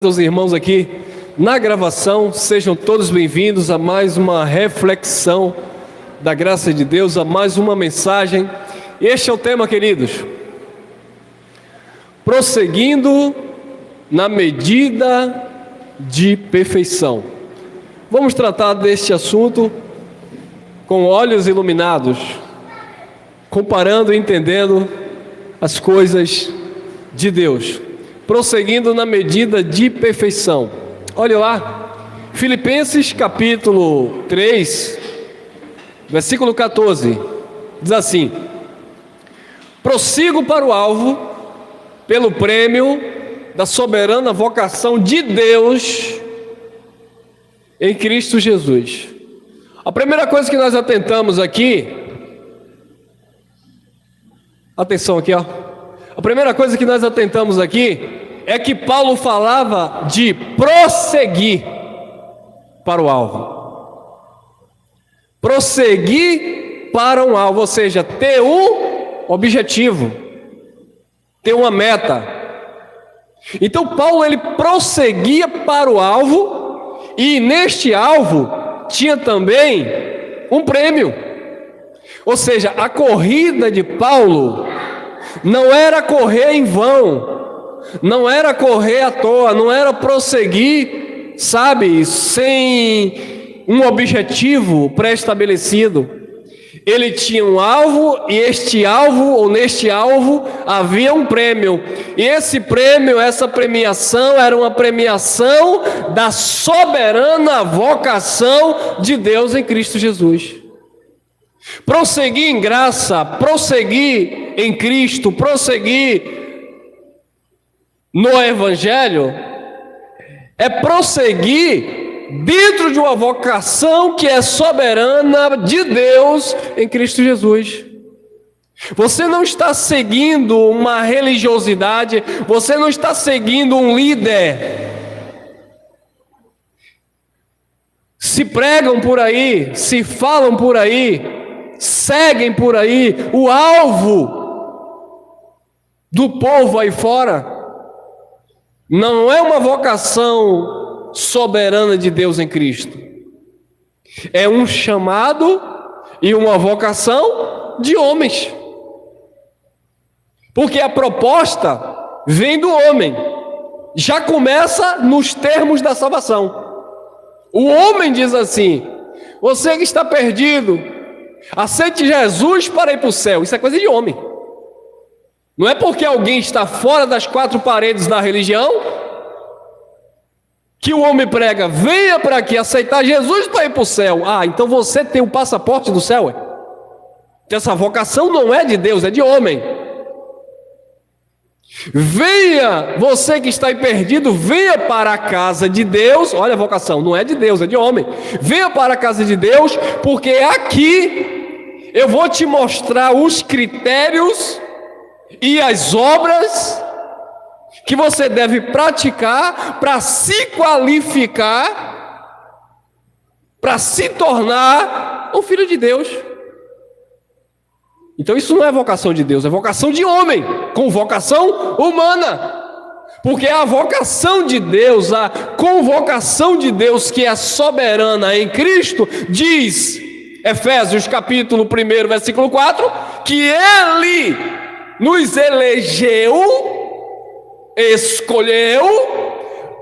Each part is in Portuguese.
Os irmãos aqui na gravação, sejam todos bem-vindos a mais uma reflexão da graça de Deus, a mais uma mensagem. Este é o tema, queridos: prosseguindo na medida de perfeição. Vamos tratar deste assunto com olhos iluminados, comparando e entendendo as coisas de Deus. Prosseguindo na medida de perfeição. Olha lá, Filipenses capítulo 3, versículo 14, diz assim: prossigo para o alvo, pelo prêmio da soberana vocação de Deus em Cristo Jesus. A primeira coisa que nós atentamos aqui, atenção aqui, ó. A primeira coisa que nós atentamos aqui é que Paulo falava de prosseguir para o alvo. Prosseguir para um alvo, ou seja, ter um objetivo, ter uma meta. Então Paulo, ele prosseguia para o alvo, e neste alvo tinha também um prêmio. Ou seja, a corrida de Paulo não era correr em vão, não era correr à toa, não era prosseguir, sabe, sem um objetivo pré-estabelecido. Ele tinha um alvo, e este alvo, ou neste alvo, havia um prêmio. E esse prêmio, essa premiação, era uma premiação da soberana vocação de Deus em Cristo Jesus. Prosseguir em graça, prosseguir em Cristo, prosseguir no Evangelho, é prosseguir dentro de uma vocação que é soberana de Deus em Cristo Jesus. Você não está seguindo uma religiosidade, você não está seguindo um líder. Se pregam por aí, se falam por aí, seguem por aí, o alvo do povo aí fora não é uma vocação soberana de Deus em Cristo. É um chamado e uma vocação de homens. Porque a proposta vem do homem. Já começa nos termos da salvação. O homem diz assim: você que está perdido, aceite Jesus para ir para o céu. Isso é coisa de homem. Não é porque alguém está fora das quatro paredes da religião que o homem prega: venha para aqui aceitar Jesus para ir para o céu. Ah, então você tem o passaporte do céu? Então essa vocação não é de Deus, é de homem. Venha, você que está aí perdido, venha para a casa de Deus. Olha a vocação, não é de Deus, é de homem. Venha para a casa de Deus, porque aqui eu vou te mostrar os critérios e as obras que você deve praticar para se qualificar, para se tornar um filho de Deus. Então isso não é vocação de Deus, é vocação de homem, com vocação humana. Porque a vocação de Deus, a convocação de Deus, que é soberana em Cristo, diz, Efésios capítulo 1, versículo 4, que Ele nos elegeu, escolheu,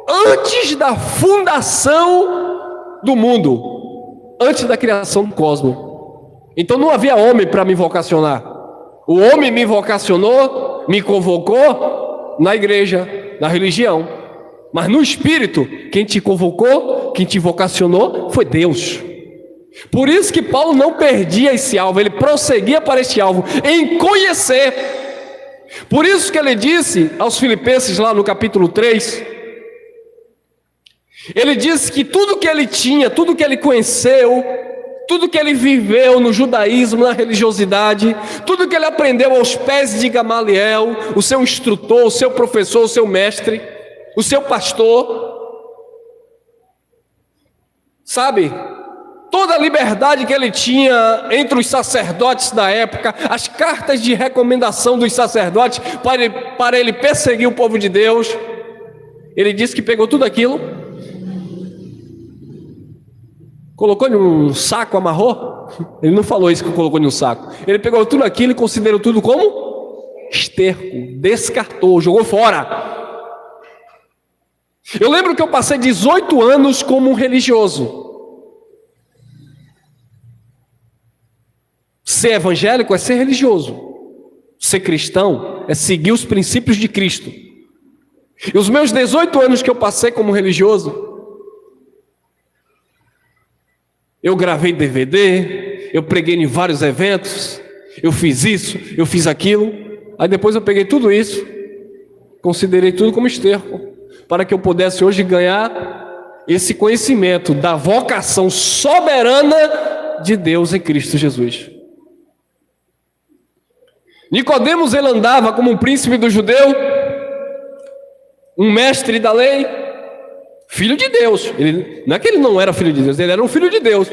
antes da fundação do mundo, antes da criação do cosmos. Então não havia homem para me vocacionar. O homem me vocacionou, me convocou na igreja, na religião. Mas no Espírito, quem te convocou, quem te vocacionou, foi Deus. Por isso que Paulo não perdia esse alvo, ele prosseguia para este alvo, em conhecer. Por isso que ele disse aos Filipenses lá no capítulo 3, ele disse que tudo que ele tinha, tudo que ele conheceu, tudo que ele viveu no judaísmo, na religiosidade, tudo que ele aprendeu aos pés de Gamaliel, o seu instrutor, o seu professor, o seu mestre, o seu pastor, sabe, toda a liberdade que ele tinha entre os sacerdotes da época, as cartas de recomendação dos sacerdotes para ele perseguir o povo de Deus, Ele disse que pegou tudo aquilo, colocou em um saco, amarrou. Ele não falou isso que colocou em um saco. Ele pegou tudo aquilo e considerou tudo como esterco, descartou, jogou fora. Eu lembro que eu passei 18 anos como um religioso. Ser evangélico é ser religioso. Ser cristão é seguir os princípios de Cristo. E os meus 18 anos que eu passei como religioso, eu gravei DVD, eu preguei em vários eventos, eu fiz isso, eu fiz aquilo. Aí depois eu peguei tudo isso, considerei tudo como esterco, para que eu pudesse hoje ganhar esse conhecimento da vocação soberana de Deus em Cristo Jesus. Nicodemos, ele andava como um príncipe do judeu, um mestre da lei, filho de Deus. Não é que ele não era filho de Deus, ele era um filho de Deus.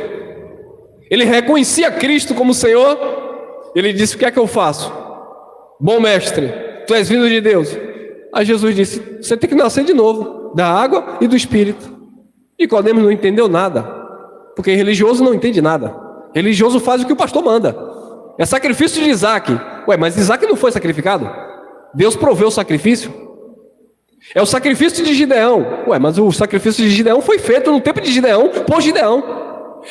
Ele reconhecia Cristo como Senhor. Ele disse: o que é que eu faço? Bom mestre, tu és vindo de Deus. Aí Jesus disse: você tem que nascer de novo, da água e do Espírito. Nicodemos não entendeu nada, porque religioso não entende nada. Religioso faz o que o pastor manda. É sacrifício de Isaac. Ué, mas Isaac não foi sacrificado? Deus proveu o sacrifício. É o sacrifício de Gideão. Ué, mas o sacrifício de Gideão foi feito no tempo de Gideão, por Gideão.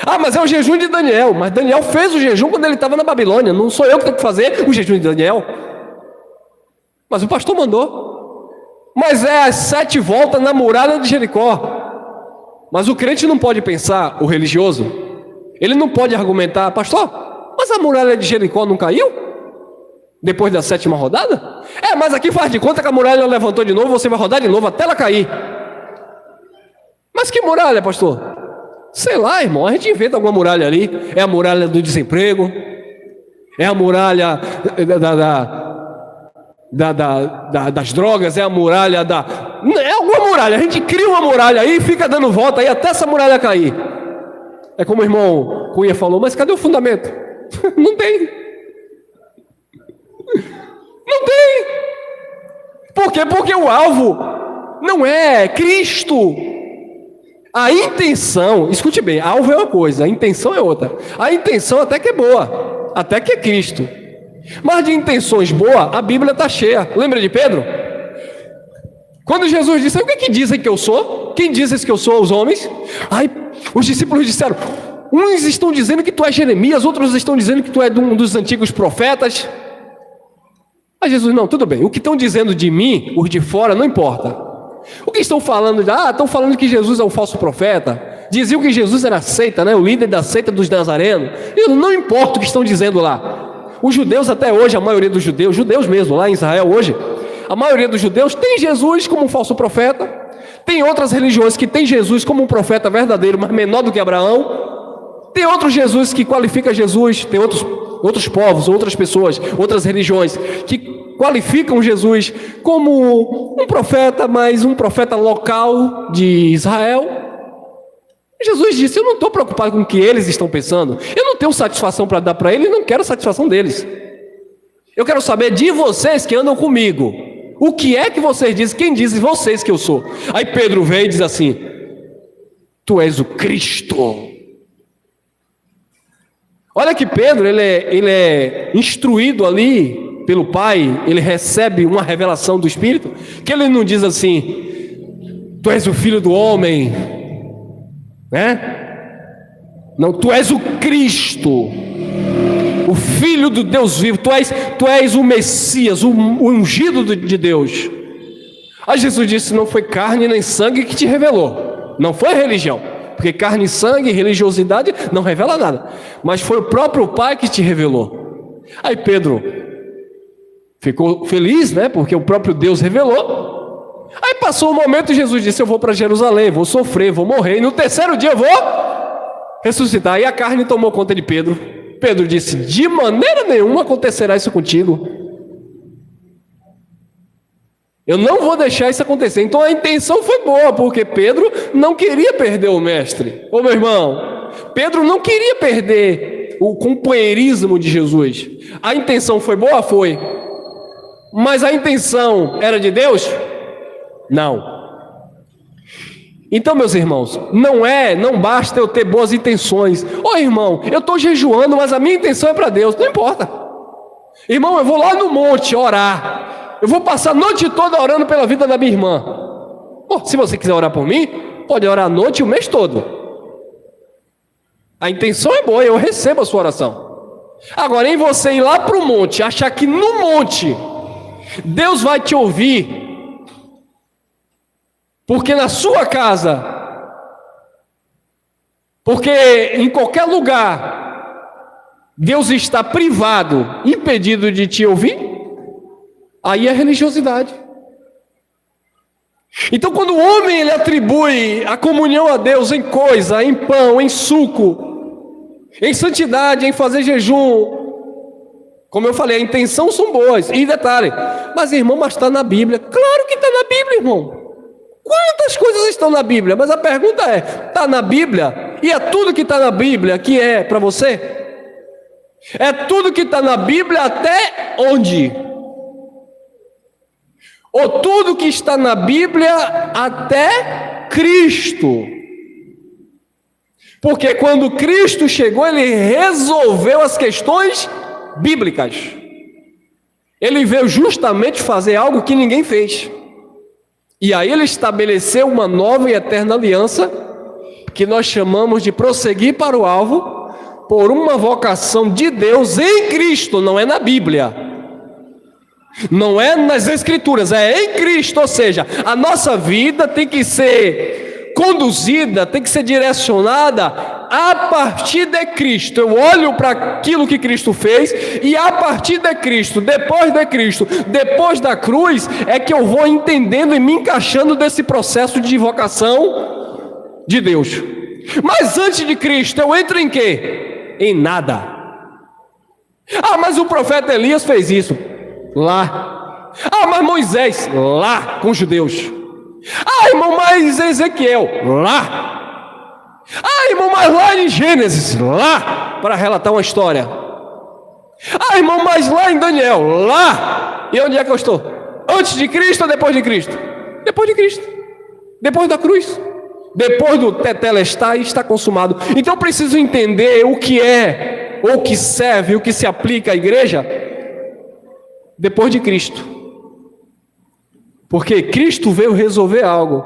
Ah, mas é o jejum de Daniel. Mas Daniel fez o jejum quando ele estava na Babilônia. Não sou eu que tenho que fazer o jejum de Daniel. Mas o pastor mandou. Mas é as 7 voltas na muralha de Jericó. Mas o crente não pode pensar, o religioso, ele não pode argumentar: pastor, mas a muralha de Jericó não caiu? Depois da 7ª rodada? É, mas aqui faz de conta que a muralha levantou de novo, você vai rodar de novo até ela cair. Mas que muralha, pastor? Sei lá, irmão, a gente inventa alguma muralha ali. É a muralha do desemprego, é a muralha das drogas, é a muralha da... É alguma muralha, a gente cria uma muralha aí e fica dando volta aí até essa muralha cair. É como o irmão Cunha falou: mas cadê o fundamento? Não tem. Não tem. Por quê? Porque o alvo não é Cristo. A intenção, escute bem, alvo é uma coisa, a intenção é outra. A intenção até que é boa, até que é Cristo. Mas de intenções boas, a Bíblia está cheia. Lembra de Pedro? Quando Jesus disse: o que dizem que eu sou? Quem dizes que eu sou? Os homens? Aí os discípulos disseram: uns estão dizendo que tu és Jeremias, outros estão dizendo que tu és um dos antigos profetas. Aí Jesus: não, tudo bem, o que estão dizendo de mim, os de fora, não importa. O que estão falando? Estão falando que Jesus é um falso profeta. Diziam que Jesus era a seita, né? O líder da seita dos nazarenos. E não importa o que estão dizendo lá. Os judeus até hoje, a maioria dos judeus mesmo, lá em Israel hoje, a maioria dos judeus tem Jesus como um falso profeta. Tem outras religiões que tem Jesus como um profeta verdadeiro, mas menor do que Abraão. Tem outro Jesus que qualifica Jesus. Tem outros povos, outras pessoas, outras religiões que qualificam Jesus como um profeta, mas um profeta local de Israel. Jesus disse: eu não estou preocupado com o que eles estão pensando. Eu não tenho satisfação para dar para eles, não quero satisfação deles. Eu quero saber de vocês que andam comigo. O que é que vocês dizem? Quem diz vocês que eu sou? Aí Pedro vem e diz assim: tu és o Cristo. Olha que Pedro, ele é instruído ali pelo Pai, ele recebe uma revelação do Espírito, que ele não diz assim: tu és o Filho do homem, né? Não, tu és o Cristo, o Filho do Deus vivo, tu és o Messias, o ungido de Deus. Aí Jesus disse: não foi carne nem sangue que te revelou, não foi religião, porque carne, sangue e religiosidade não revela nada, mas foi o próprio Pai que te revelou. Aí Pedro ficou feliz, né? Porque o próprio Deus revelou. Aí passou o momento e Jesus disse: eu vou para Jerusalém, vou sofrer, vou morrer, e no 3º dia eu vou ressuscitar. E a carne tomou conta de Pedro. Pedro disse: de maneira nenhuma acontecerá isso contigo. Eu não vou deixar isso acontecer. Então a intenção foi boa, porque Pedro não queria perder o mestre. Ô meu irmão, Pedro não queria perder o companheirismo de Jesus. A intenção foi boa? Foi. Mas a intenção era de Deus? Não. Então, meus irmãos, não basta eu ter boas intenções. Ô irmão, eu estou jejuando, mas a minha intenção é para Deus, não importa. Irmão, eu vou lá no monte orar. Eu vou passar a noite toda orando pela vida da minha irmã. Pô, se você quiser orar por mim, pode orar a noite e o mês todo. A intenção é boa, eu recebo a sua oração. Agora, em você ir lá para o monte, achar que no monte Deus vai te ouvir, porque na sua casa, porque em qualquer lugar, Deus está privado, impedido de te ouvir, aí é religiosidade. Então, quando o homem ele atribui a comunhão a Deus em coisa, em pão, em suco, em santidade, em fazer jejum, como eu falei, a intenção são boas. E detalhe, mas irmão, mas está na Bíblia. Claro que está na Bíblia, irmão. Quantas coisas estão na Bíblia? Mas a pergunta é, está na Bíblia? E é tudo que está na Bíblia que é para você? É tudo que está na Bíblia até onde? Ou tudo que está na Bíblia até Cristo? Porque quando Cristo chegou, Ele resolveu as questões bíblicas. Ele veio justamente fazer algo que ninguém fez. E aí Ele estabeleceu uma nova e eterna aliança, que nós chamamos de prosseguir para o alvo, por uma vocação de Deus em Cristo, não é na Bíblia. Não é nas Escrituras, é em Cristo. Ou seja, a nossa vida tem que ser conduzida, tem que ser direcionada a partir de Cristo. Eu olho para aquilo que Cristo fez e a partir de Cristo, depois da cruz, é que eu vou entendendo e me encaixando desse processo de vocação de Deus. Mas antes de Cristo, eu entro em quê? Em nada. Ah, mas o profeta Elias fez isso. Lá. Ah, mas Moisés, lá com os judeus. Ah, irmão, mas Ezequiel, lá. Ah, irmão, mas lá em Gênesis, lá, para relatar uma história. Ah, irmão, mas lá em Daniel, lá. E onde é que eu estou? Antes de Cristo ou depois de Cristo? Depois de Cristo. Depois da cruz. Depois do tetelestai, está consumado. Então eu preciso entender o que é, ou o que serve, o que se aplica à igreja depois de Cristo. Porque Cristo veio resolver algo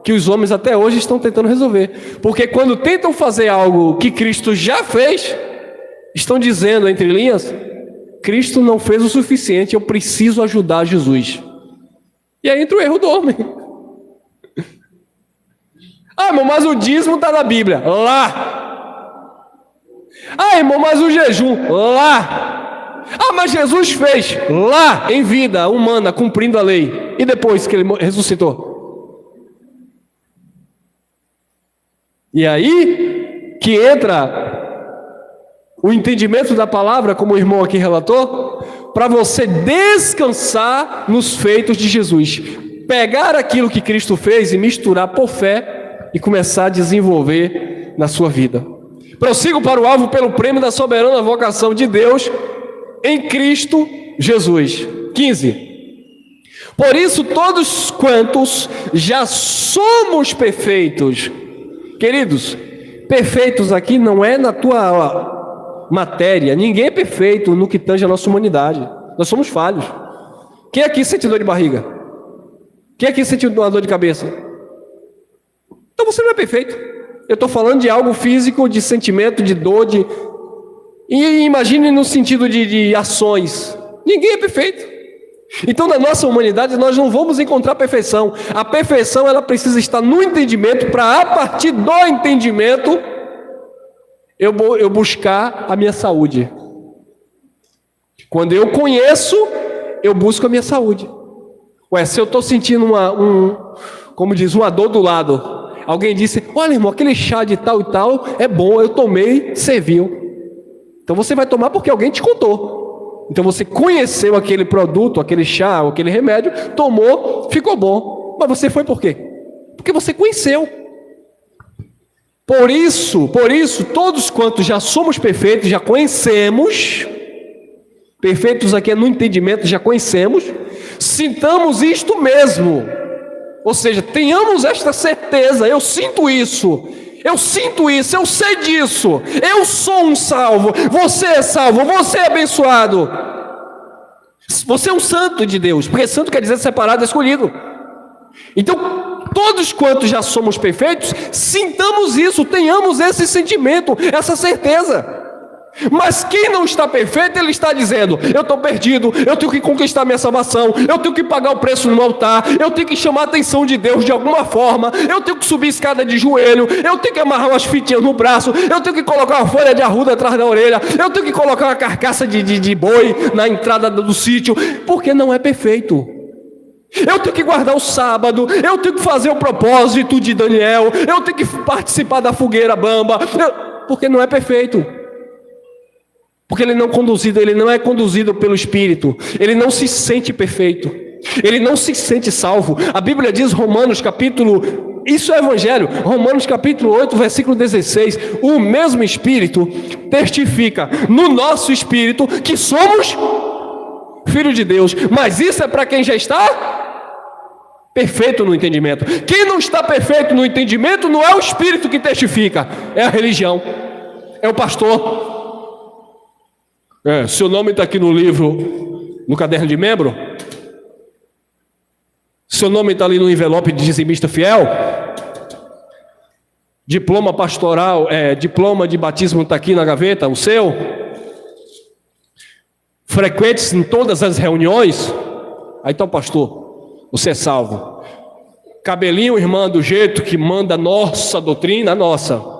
que os homens até hoje estão tentando resolver. Porque quando tentam fazer algo que Cristo já fez, estão dizendo entre linhas, Cristo não fez o suficiente, eu preciso ajudar Jesus. E aí entra o erro do homem. Ah, irmão, mas o dízimo está na Bíblia. Lá. Ah, irmão, mas o jejum. Lá. Ah, mas Jesus fez lá em vida humana, cumprindo a lei. E depois que ele ressuscitou? E aí que entra o entendimento da palavra, como o irmão aqui relatou, para você descansar nos feitos de Jesus. Pegar aquilo que Cristo fez e misturar por fé e começar a desenvolver na sua vida. Prossigo para o alvo pelo prêmio da soberana vocação de Deus em Cristo Jesus. 15. Por isso todos quantos já somos perfeitos, queridos, perfeitos aqui não é na tua matéria, ninguém é perfeito no que tange a nossa humanidade, nós somos falhos. Quem aqui sente dor de barriga? Quem aqui sente uma dor de cabeça? Então você não é perfeito. Eu estou falando de algo físico, de sentimento, de dor, e imagine no sentido de ações. Ninguém é perfeito. Então na nossa humanidade nós não vamos encontrar perfeição. A perfeição ela precisa estar no entendimento, para a partir do entendimento eu buscar a minha saúde. Quando eu conheço, eu busco a minha saúde. Ué, se eu estou sentindo como diz, uma dor do lado, alguém disse, olha irmão, aquele chá de tal e tal é bom, eu tomei, serviu. Então você vai tomar porque alguém te contou. Então você conheceu aquele produto, aquele chá, aquele remédio, tomou, ficou bom. Mas você foi por quê? Porque você conheceu. Por isso, todos quantos já somos perfeitos, já conhecemos, perfeitos aqui é no entendimento, já conhecemos, sintamos isto mesmo. Ou seja, tenhamos esta certeza, eu sinto isso, eu sei disso, eu sou um salvo, você é salvo, você é abençoado, você é um santo de Deus, porque santo quer dizer separado, escolhido. Então, todos quantos já somos perfeitos, sintamos isso, tenhamos esse sentimento, essa certeza. Mas quem não está perfeito, ele está dizendo: eu estou perdido, eu tenho que conquistar minha salvação, eu tenho que pagar o preço no altar, eu tenho que chamar a atenção de Deus de alguma forma, eu tenho que subir escada de joelho, eu tenho que amarrar umas fitinhas no braço, eu tenho que colocar uma folha de arruda atrás da orelha, eu tenho que colocar uma carcaça de boi na entrada do sítio, porque não é perfeito. Eu tenho que guardar o sábado, eu tenho que fazer o propósito de Daniel, eu tenho que participar da fogueira bamba, porque não é perfeito. Porque ele não é conduzido pelo Espírito, ele não se sente perfeito, ele não se sente salvo. A Bíblia diz, isso é Evangelho, Romanos capítulo 8, versículo 16, o mesmo Espírito testifica no nosso Espírito que somos filhos de Deus, mas isso é para quem já está perfeito no entendimento. Quem não está perfeito no entendimento não é o Espírito que testifica, é a religião, é o pastor. Seu nome está aqui no livro, no caderno de membro? Seu nome está ali no envelope de dizimista fiel? Diploma pastoral, diploma de batismo está aqui na gaveta, o seu? Frequentes em todas as reuniões? Aí está o pastor, você é salvo. Cabelinho, irmã, do jeito que manda a nossa doutrina, a nossa.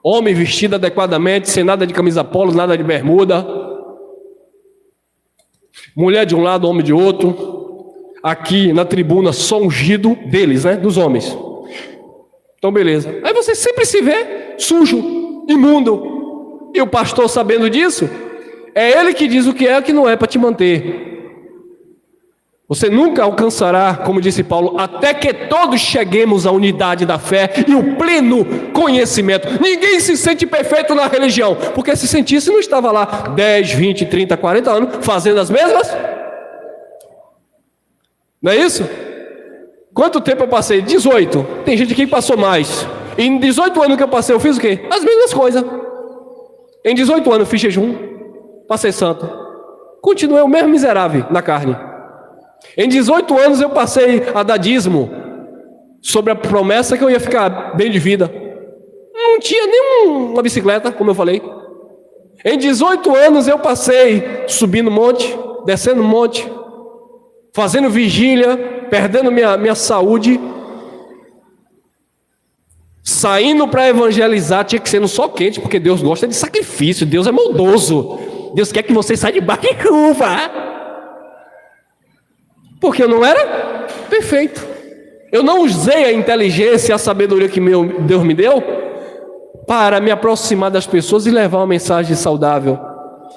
Homem vestido adequadamente, sem nada de camisa polo, nada de bermuda. Mulher de um lado, homem de outro. Aqui na tribuna, só ungido deles, né? Dos homens. Então, beleza. Aí você sempre se vê sujo, imundo. E o pastor, sabendo disso, é ele que diz o que é e o que não é para te manter. Você nunca alcançará, como disse Paulo, até que todos cheguemos à unidade da fé e o pleno conhecimento. Ninguém se sente perfeito na religião, porque se sentisse não estava lá 10, 20, 30, 40 anos fazendo as mesmas. Não é isso? Quanto tempo eu passei? 18. Tem gente aqui que passou mais. Em 18 anos que eu passei, eu fiz o quê? As mesmas coisas. Em 18 anos eu fiz jejum, passei santo. Continuei o mesmo miserável na carne. Em 18 anos eu passei a dar dízimo, sobre a promessa que eu ia ficar bem de vida. Não tinha nenhuma bicicleta, como eu falei. Em 18 anos eu passei subindo monte, descendo monte, fazendo vigília, perdendo minha saúde, saindo para evangelizar. Tinha que ser no sol quente, porque Deus gosta de sacrifício, Deus é maldoso, Deus quer que você saia debaixo de chuva. Porque eu não era perfeito. Eu não usei a inteligência e a sabedoria que Deus me deu para me aproximar das pessoas e levar uma mensagem saudável.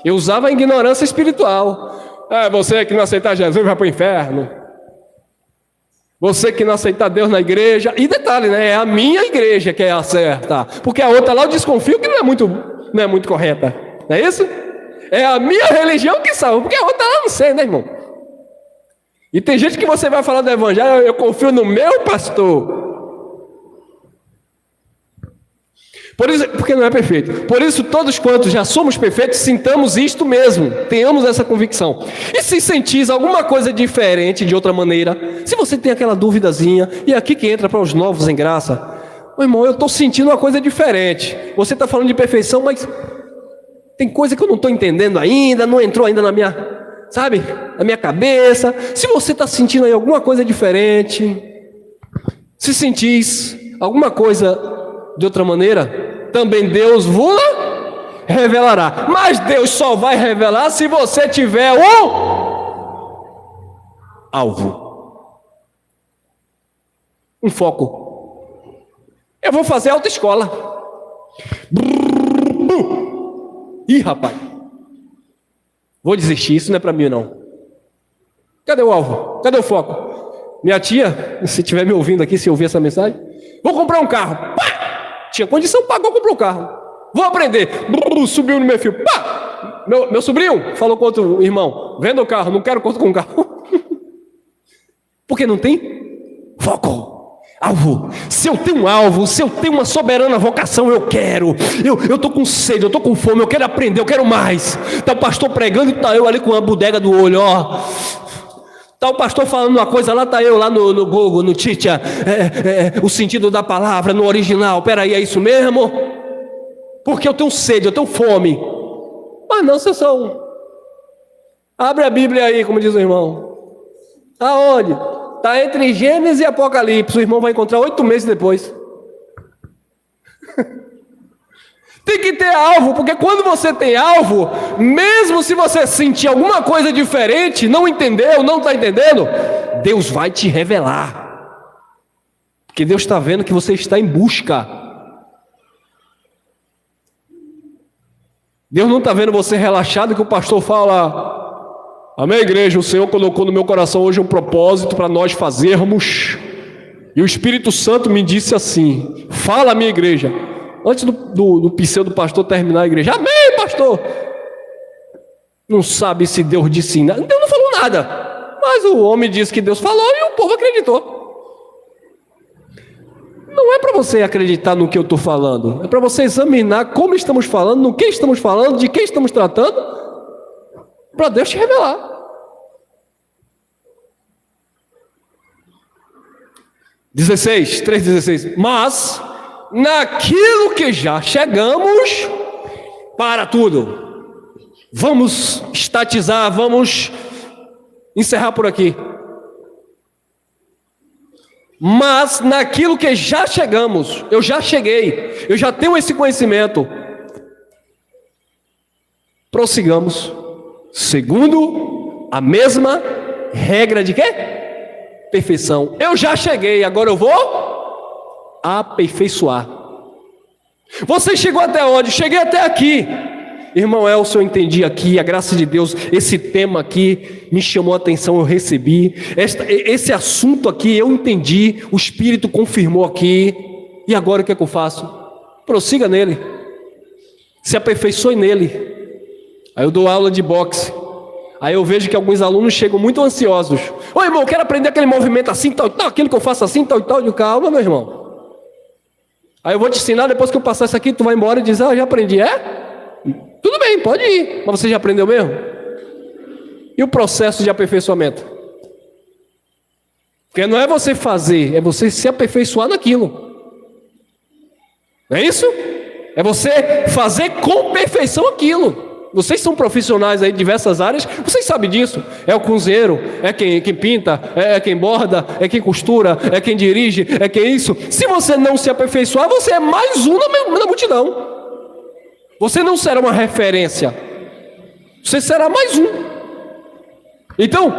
Eu usava a ignorância espiritual. Você que não aceitar Jesus vai para o inferno. Você que não aceitar Deus na igreja. E detalhe, né? É a minha igreja que é a certa. Porque a outra lá eu desconfio que não é muito correta. Não é isso? É a minha religião que salva. Porque a outra lá eu não sei, né, irmão? E tem gente que você vai falar do evangelho, eu confio no meu pastor. Por isso, porque não é perfeito. Por isso, todos quantos já somos perfeitos, sintamos isto mesmo. Tenhamos essa convicção. E se sentis alguma coisa diferente, de outra maneira, se você tem aquela duvidazinha, e é aqui que entra para os novos em graça. Meu irmão, eu estou sentindo uma coisa diferente. Você está falando de perfeição, mas tem coisa que eu não estou entendendo ainda, não entrou ainda na minha... Sabe, na minha cabeça. Se você está sentindo aí alguma coisa diferente, se sentis alguma coisa de outra maneira, também Deus vos revelará. Mas Deus só vai revelar se você tiver um alvo, um foco. Eu vou fazer autoescola. Ih, rapaz, vou desistir, isso não é para mim não. Cadê o alvo? Cadê o foco? Minha tia, se estiver me ouvindo aqui, se ouvir essa mensagem, vou comprar um carro. Pá! Tinha condição, pagou, comprou um carro. Vou aprender. Subiu no meu filho. Pá! Meu sobrinho falou com outro irmão, venda o carro, não quero conta com o carro. Porque não tem Foco, alvo. Se eu tenho um alvo, se eu tenho uma soberana vocação, eu quero. Eu estou com sede, eu estou com fome, eu quero aprender, eu quero mais. Está o pastor pregando e está eu ali com a bodega do olho, ó. Está o pastor falando uma coisa, lá está eu lá no Google, no Titia, o sentido da palavra, no original. Peraí, é isso mesmo? Porque eu tenho sede, eu tenho fome. Mas não, vocês são. Abre a Bíblia aí, como diz o irmão. Aonde? Está entre Gênesis e Apocalipse. O irmão vai encontrar 8 meses depois. Tem que ter alvo, porque quando você tem alvo, mesmo se você sentir alguma coisa diferente, não entendeu, não está entendendo, Deus vai te revelar. Porque Deus está vendo que você está em busca. Deus não está vendo você relaxado que o pastor fala: amém, igreja, o Senhor colocou no meu coração hoje um propósito para nós fazermos. E o Espírito Santo me disse assim: fala, minha igreja. Antes do pseudo pastor terminar a igreja: amém, pastor. Não sabe se Deus disse nada. Deus não falou nada, mas o homem disse que Deus falou e o povo acreditou. Não é para você acreditar no que eu estou falando, é para você examinar como estamos falando, no que estamos falando, de que estamos tratando, para Deus te revelar. (16, 3:16) Mas naquilo que já chegamos, para tudo. Vamos estatizar, vamos encerrar por aqui. Mas naquilo que já chegamos, eu já cheguei, eu já tenho esse conhecimento. Prossigamos, segundo a mesma regra de quê? Perfeição. Eu já cheguei, agora eu vou aperfeiçoar. Você chegou até onde? Cheguei até aqui. Irmão Elson, eu entendi aqui, a graça de Deus, esse tema aqui me chamou a atenção, eu recebi. Esse assunto aqui eu entendi, o Espírito confirmou aqui. E agora o que é que eu faço? Prossiga nele. Se aperfeiçoe nele. Aí eu dou aula de boxe. Aí eu vejo que alguns alunos chegam muito ansiosos. Ô irmão, eu quero aprender aquele movimento assim, tal, tal, aquilo que eu faço assim, tal e tal. Calma, meu irmão. Aí eu vou te ensinar, depois que eu passar isso aqui, tu vai embora e diz: já aprendi. Tudo bem, pode ir. Mas você já aprendeu mesmo? E o processo de aperfeiçoamento? Porque não é você fazer, é você se aperfeiçoar naquilo. Não é isso? É você fazer com perfeição aquilo. Vocês são profissionais aí de diversas áreas, vocês sabem disso. É o cozinheiro, é quem pinta, é quem borda, é quem costura, é quem dirige, é quem isso. Se você não se aperfeiçoar, você é mais um na multidão. Você não será uma referência, você será mais um. Então,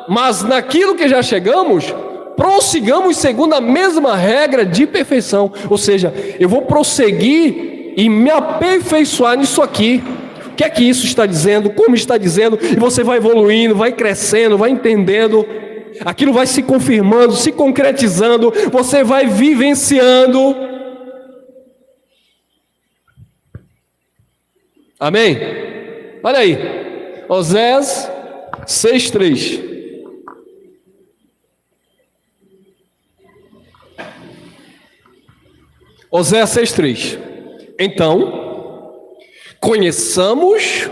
mas naquilo que já chegamos, prossigamos segundo a mesma regra de perfeição. Ou seja, eu vou prosseguir e me aperfeiçoar nisso aqui. O que é que isso está dizendo? Como está dizendo? E você vai evoluindo, vai crescendo, vai entendendo. Aquilo vai se confirmando, se concretizando. Você vai vivenciando. Amém? Olha aí. Oséias 6:3. Oséias 6:3. Então, conheçamos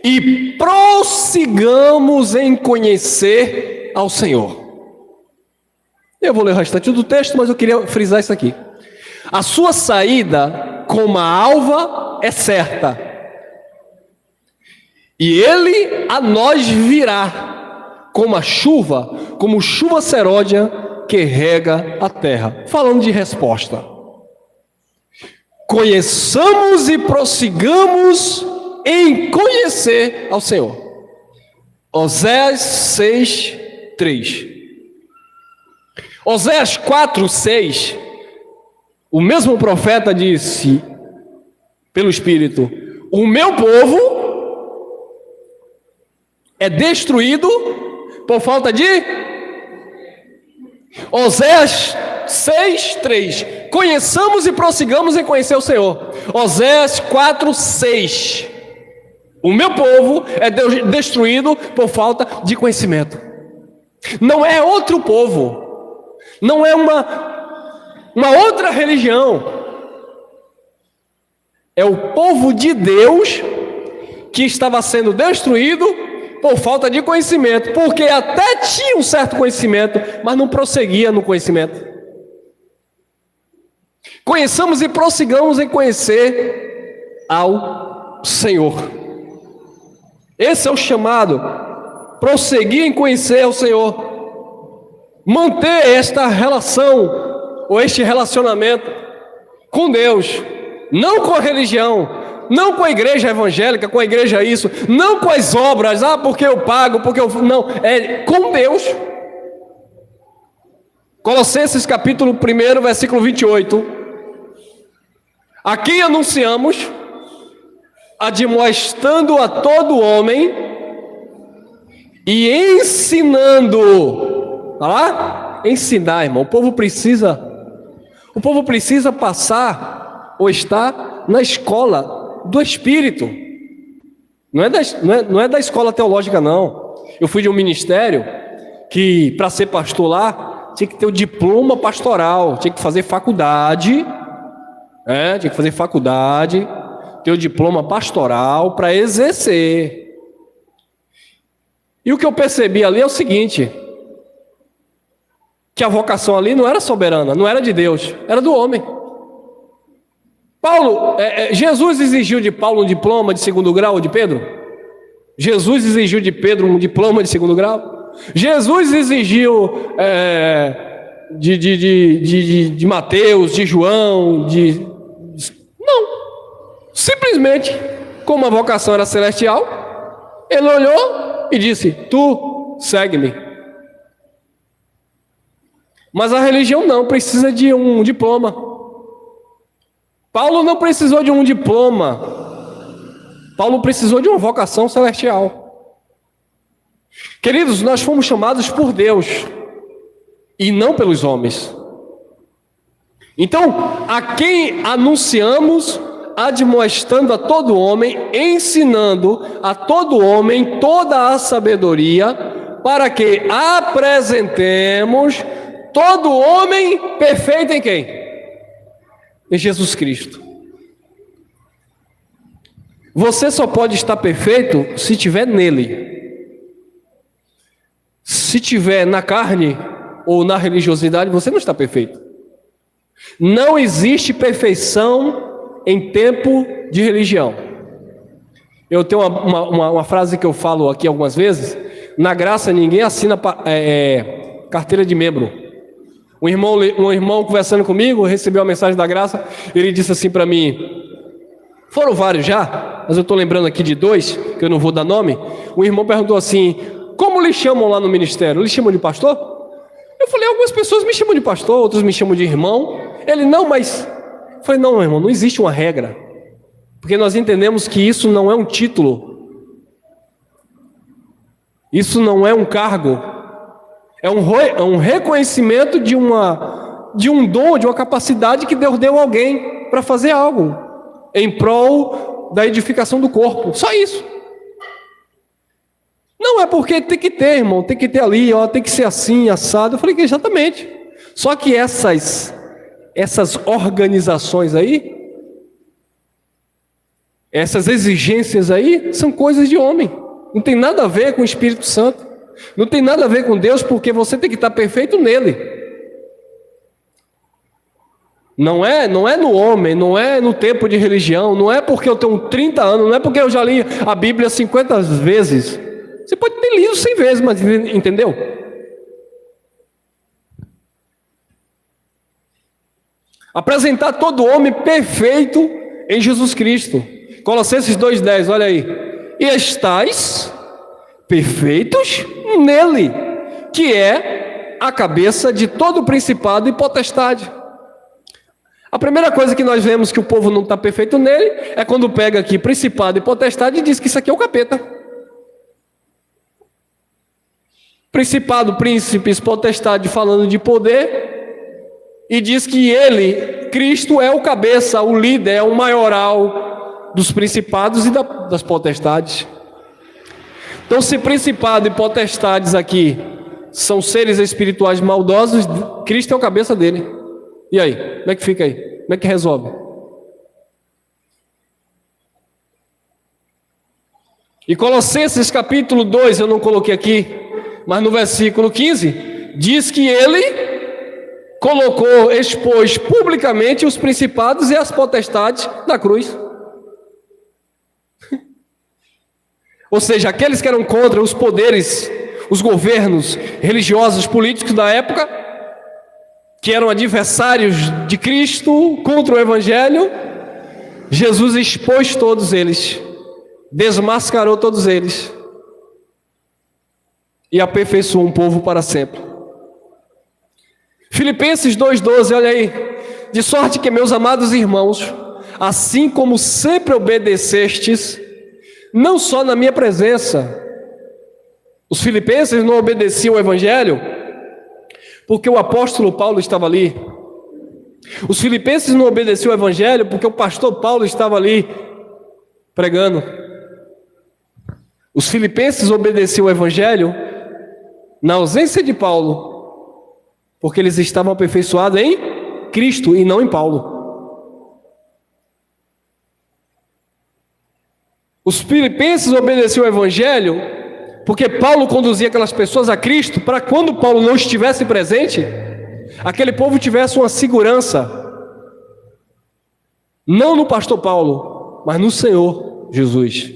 e prossigamos em conhecer ao Senhor. Eu vou ler o restante do texto, mas eu queria frisar isso aqui. A sua saída como a alva é certa, e ele a nós virá como a chuva, como chuva seródia que rega a terra. Falando de resposta. Conheçamos e prossigamos em conhecer ao Senhor. Oséias 6:3. Oséias 4:6. O mesmo profeta disse, pelo Espírito: o meu povo é destruído por falta de... Oséias 6:3. Conheçamos e prossigamos em conhecer o Senhor. Oséias 4:6. O meu povo é destruído por falta de conhecimento. Não é outro povo. Não é uma outra religião. É o povo de Deus que estava sendo destruído por falta de conhecimento, porque até tinha um certo conhecimento, mas não prosseguia no conhecimento. Conheçamos e prossigamos em conhecer ao Senhor. Esse é o chamado, prosseguir em conhecer ao Senhor, manter esta relação, ou este relacionamento com Deus, não com a religião, não com a igreja evangélica, com a igreja isso, não com as obras, porque eu pago, porque eu... Não, é com Deus. Colossenses capítulo 1, versículo 28. Aqui anunciamos, admoestando a todo homem e ensinando. Olha lá, ensinar, irmão. O povo precisa passar ou estar na escola do Espírito. Não é da escola teológica, não. Eu fui de um ministério que, para ser pastor lá, tinha que ter o diploma pastoral, tinha que fazer faculdade, ter o diploma pastoral para exercer. E o que eu percebi ali é o seguinte, que a vocação ali não era soberana, não era de Deus, era do homem. Jesus exigiu de Paulo um diploma de segundo grau, ou de Pedro? Jesus exigiu de Pedro um diploma de segundo grau? Jesus exigiu de Mateus, de João, não. Simplesmente, como a vocação era celestial, ele olhou e disse: tu segue-me. Mas a religião não, precisa de um diploma. Paulo não precisou de um diploma. Paulo precisou de uma vocação celestial. Queridos, nós fomos chamados por Deus e não pelos homens. Então, a quem anunciamos, admoestando a todo homem, ensinando a todo homem toda a sabedoria, para que apresentemos todo homem perfeito em quem? Em Jesus Cristo. Você só pode estar perfeito se estiver nele. Se estiver na carne ou na religiosidade, você não está perfeito. Não existe perfeição em tempo de religião. Eu tenho uma frase que eu falo aqui algumas vezes: na graça ninguém assina carteira de membro. Um irmão conversando comigo, recebeu a mensagem da graça, ele disse assim para mim, foram vários já, mas eu estou lembrando aqui de dois, que eu não vou dar nome. O irmão perguntou assim: como lhe chamam lá no ministério? Lhe chamam de pastor? Eu falei: algumas pessoas me chamam de pastor, outros me chamam de irmão. Ele: não, mas... Eu falei: não, irmão, não existe uma regra, porque nós entendemos que isso não é um título, isso não é um cargo, é um reconhecimento de um dom, de uma capacidade que Deus deu a alguém para fazer algo em prol da edificação do corpo. Só isso. Não é porque tem que ter, irmão, tem que ter ali, tem que ser assim, assado. Eu falei que exatamente. Só que essas organizações aí, essas exigências aí, são coisas de homem. Não tem nada a ver com o Espírito Santo. Não tem nada a ver com Deus, porque você tem que estar perfeito nele. Não é no homem, não é no tempo de religião, não é porque eu tenho 30 anos, não é porque eu já li a Bíblia 50 vezes. Você pode ter lido 100 vezes, mas entendeu? Apresentar todo homem perfeito em Jesus Cristo. Colossenses 2,10, olha aí. E estais perfeitos nele, que é a cabeça de todo principado e potestade. A primeira coisa que nós vemos que o povo não está perfeito nele é quando pega aqui principado e potestade e diz que isso aqui é o capeta. Principado, príncipes, potestade, falando de poder, e diz que ele, Cristo, é o cabeça, o líder, é o maioral dos principados e das potestades. Então, se principado e potestades aqui são seres espirituais maldosos, Cristo é o cabeça dele. E aí? Como é que fica aí? Como é que resolve? E Colossenses capítulo 2, eu não coloquei aqui, mas no versículo 15, diz que ele expôs publicamente os principados e as potestades da cruz. Ou seja, aqueles que eram contra os poderes, os governos religiosos, políticos da época, que eram adversários de Cristo contra o Evangelho, Jesus expôs todos eles, desmascarou todos eles e aperfeiçoou um povo para sempre. Filipenses 2,12, olha aí. De sorte que, meus amados irmãos, assim como sempre obedecestes, não só na minha presença. Os filipenses não obedeciam ao Evangelho porque o apóstolo Paulo estava ali. Os filipenses não obedeciam ao Evangelho porque o pastor Paulo estava ali pregando. Os filipenses obedeciam ao Evangelho na ausência de Paulo, porque eles estavam aperfeiçoados em Cristo e não em Paulo. Os filipenses obedeciam ao Evangelho porque Paulo conduzia aquelas pessoas a Cristo, para quando Paulo não estivesse presente, aquele povo tivesse uma segurança, não no pastor Paulo, mas no Senhor Jesus.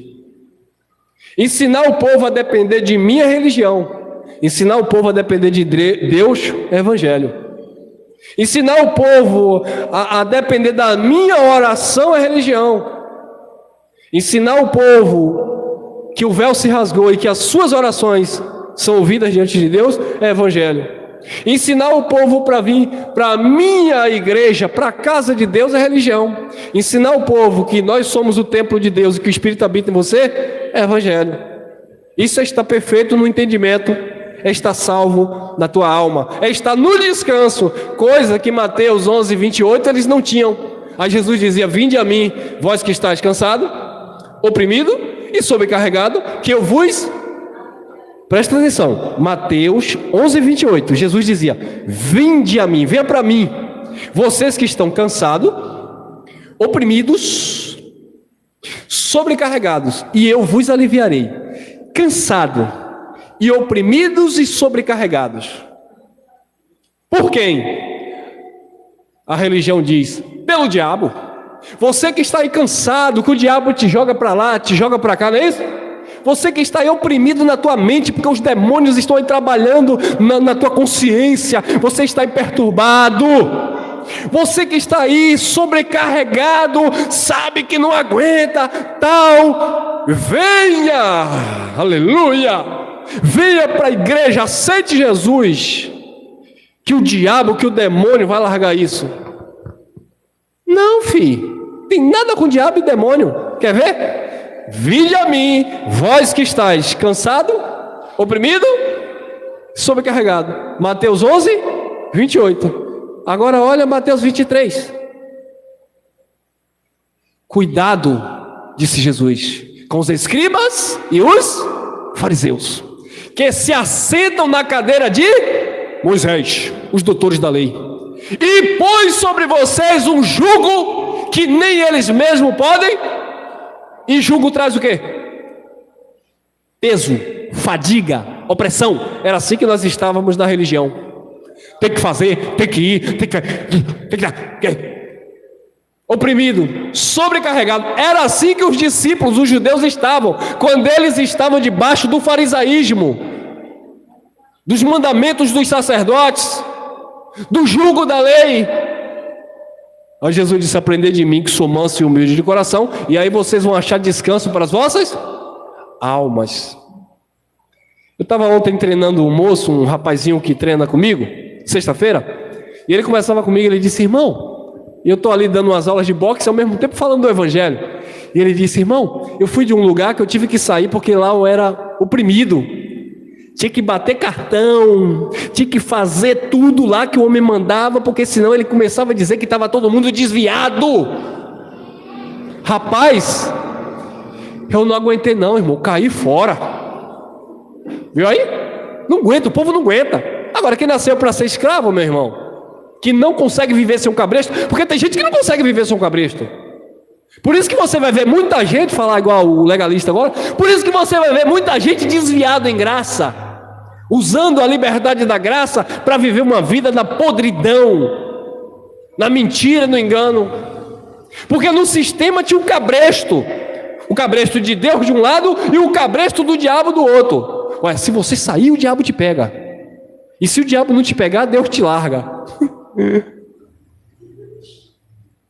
Ensinar o povo a depender de minha religião, ensinar o povo a depender de Deus é Evangelho. Ensinar o povo a depender da minha oração é religião. Ensinar o povo que o véu se rasgou e que as suas orações são ouvidas diante de Deus é Evangelho. Ensinar o povo para vir para a minha igreja, para a casa de Deus é religião. Ensinar o povo que nós somos o templo de Deus e que o Espírito habita em você é Evangelho. Isso é estar perfeito no entendimento, é estar salvo na tua alma, é estar no descanso, coisa que Mateus 11:28 eles não tinham. Aí Jesus dizia: vinde a mim, vós que estáis cansado, oprimido e sobrecarregado, que eu vos... Presta atenção, Mateus 11:28, Jesus dizia: vinde a mim, venha para mim, vocês que estão cansados, oprimidos, sobrecarregados, e eu vos aliviarei. Cansado e oprimidos e sobrecarregados. Por quem? A religião diz: pelo diabo. Você que está aí cansado, que o diabo te joga para lá, te joga para cá, não é isso? Você que está aí oprimido na tua mente, porque os demônios estão aí trabalhando na tua consciência, você está aí perturbado. Você que está aí sobrecarregado, sabe que não aguenta, tal, venha, aleluia, venha para a igreja, aceite Jesus, que o diabo, que o demônio vai largar isso. Não, filho, tem nada com diabo e demônio, quer ver? Vinde a mim, vós que estáis cansado, oprimido, sobrecarregado. Mateus 11:28. Agora olha Mateus 23. Cuidado, disse Jesus, com os escribas e os fariseus, que se assentam na cadeira de Moisés, os doutores da lei, e põe sobre vocês um jugo que nem eles mesmos podem. E jugo traz o quê? Peso, fadiga, opressão. Era assim que nós estávamos na religião. Tem que fazer, tem que ir, tem que oprimido, sobrecarregado. Era assim que os discípulos, os judeus estavam, quando eles estavam debaixo do farisaísmo, dos mandamentos dos sacerdotes, do jugo da lei. Aí Jesus disse: aprendei de mim, que sou manso e humilde de coração, e aí vocês vão achar descanso para as vossas almas. Eu estava ontem treinando um moço, um rapazinho que treina comigo, sexta-feira, e ele conversava comigo, ele disse: irmão, e eu estou ali dando umas aulas de boxe ao mesmo tempo falando do evangelho, e ele disse: irmão, eu fui de um lugar que eu tive que sair porque lá eu era oprimido, tinha que bater cartão, tinha que fazer tudo lá que o homem mandava, porque senão ele começava a dizer que estava todo mundo desviado. Rapaz, eu não aguentei não, irmão, caí fora. Viu aí? Não aguenta, o povo não aguenta. Agora, quem nasceu para ser escravo, meu irmão, que não consegue viver sem um cabresto, porque tem gente que não consegue viver sem um cabresto. Por isso que você vai ver muita gente, falar igual o legalista agora, por isso que você vai ver muita gente desviada em graça, usando a liberdade da graça para viver uma vida na podridão, na mentira, no engano. Porque no sistema tinha o cabresto de Deus de um lado e o cabresto do diabo do outro. Ué, se você sair, o diabo te pega. E se o diabo não te pegar, Deus te larga.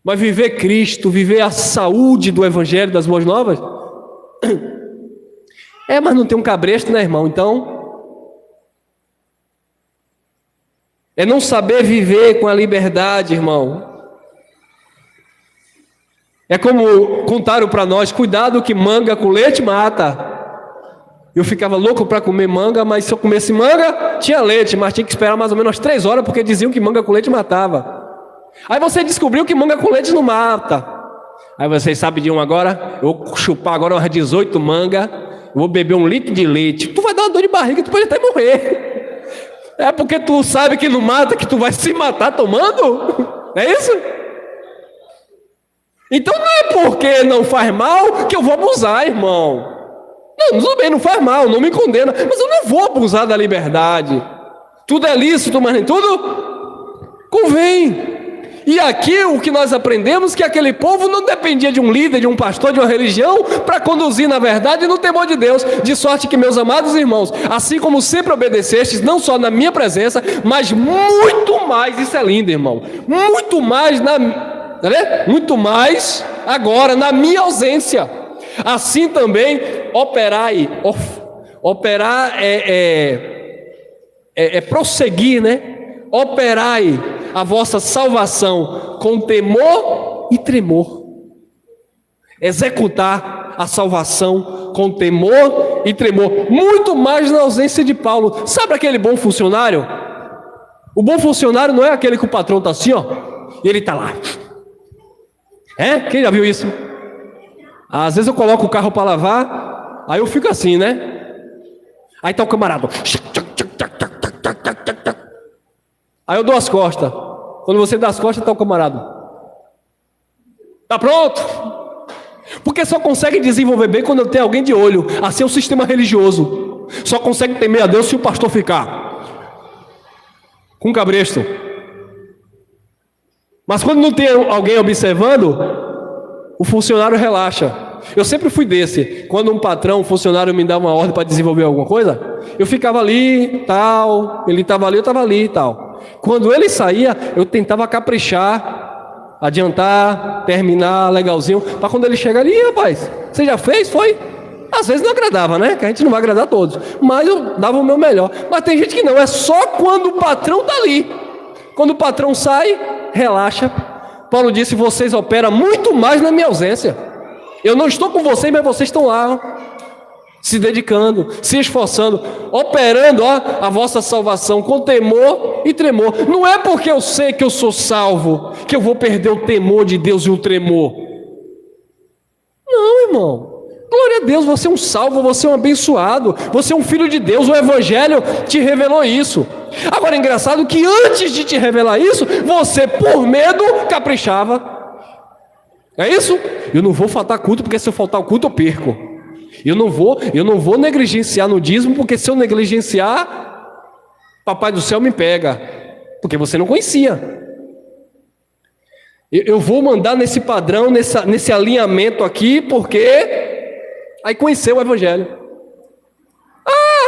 Mas viver Cristo, viver a saúde do Evangelho, das Boas Novas, mas não tem um cabresto, né, irmão? Então, é não saber viver com a liberdade, irmão. É como contaram para nós, cuidado que manga com leite mata. Eu ficava louco para comer manga, mas se eu comesse manga, tinha leite, mas tinha que esperar mais ou menos 3 horas, porque diziam que manga com leite matava. Aí você descobriu que manga com leite não mata. Aí vocês sabem de um agora, eu vou chupar agora umas 18 mangas, eu vou beber 1 litro de leite. Tu vai dar uma dor de barriga, tu pode até morrer. É porque tu sabe que não mata, que tu vai se matar tomando? É isso? Então não é porque não faz mal que eu vou abusar, irmão. Não, tudo bem, não faz mal, não me condena, mas eu não vou abusar da liberdade. Tudo é lícito, mas nem tudo convém. E aqui o que nós aprendemos é que aquele povo não dependia de um líder, de um pastor, de uma religião, para conduzir na verdade e no temor de Deus. De sorte que, meus amados irmãos, assim como sempre obedecestes, não só na minha presença, mas muito mais, isso é lindo, irmão, muito mais muito mais agora na minha ausência. Assim também operai. Operar é prosseguir, né? Operai a vossa salvação com temor e tremor. Executar a salvação com temor e tremor. Muito mais na ausência de Paulo. Sabe aquele bom funcionário? O bom funcionário não é aquele que o patrão está assim, ó, e ele está lá. Quem já viu isso? Às vezes eu coloco o carro para lavar, aí eu fico assim, né? Aí tá o camarada. Aí eu dou as costas. Quando você dá as costas, tá o camarada. Tá pronto? Porque só consegue desenvolver bem quando tem alguém de olho. Assim é o sistema religioso. Só consegue temer a Deus se o pastor ficar com cabresto. Mas quando não tem alguém observando, o funcionário relaxa. Eu sempre fui desse. Quando um patrão, um funcionário me dava uma ordem para desenvolver alguma coisa, eu ficava ali, tal. Ele estava ali, eu estava ali, tal. Quando ele saía, eu tentava caprichar, adiantar, terminar legalzinho, para quando ele chega ali, rapaz, você já fez? Foi? Às vezes não agradava, né? Que a gente não vai agradar a todos. Mas eu dava o meu melhor. Mas tem gente que não, é só quando o patrão está ali. Quando o patrão sai, relaxa. Paulo disse, vocês operam muito mais na minha ausência. Eu não estou com vocês, mas vocês estão lá, se dedicando, se esforçando, operando a vossa salvação com temor e tremor. Não é porque eu sei que eu sou salvo, que eu vou perder o temor de Deus e o tremor. Não, irmão. Glória a Deus, você é um salvo, você é um abençoado, você é um filho de Deus, o Evangelho te revelou isso. Agora é engraçado que antes de te revelar isso, você por medo caprichava. É isso? Eu não vou faltar culto, porque se eu faltar o culto eu perco. Eu não vou negligenciar no dízimo, porque se eu negligenciar, Papai do céu me pega, porque você não conhecia. Eu vou mandar nesse padrão, nesse alinhamento aqui, porque aí conheceu o Evangelho.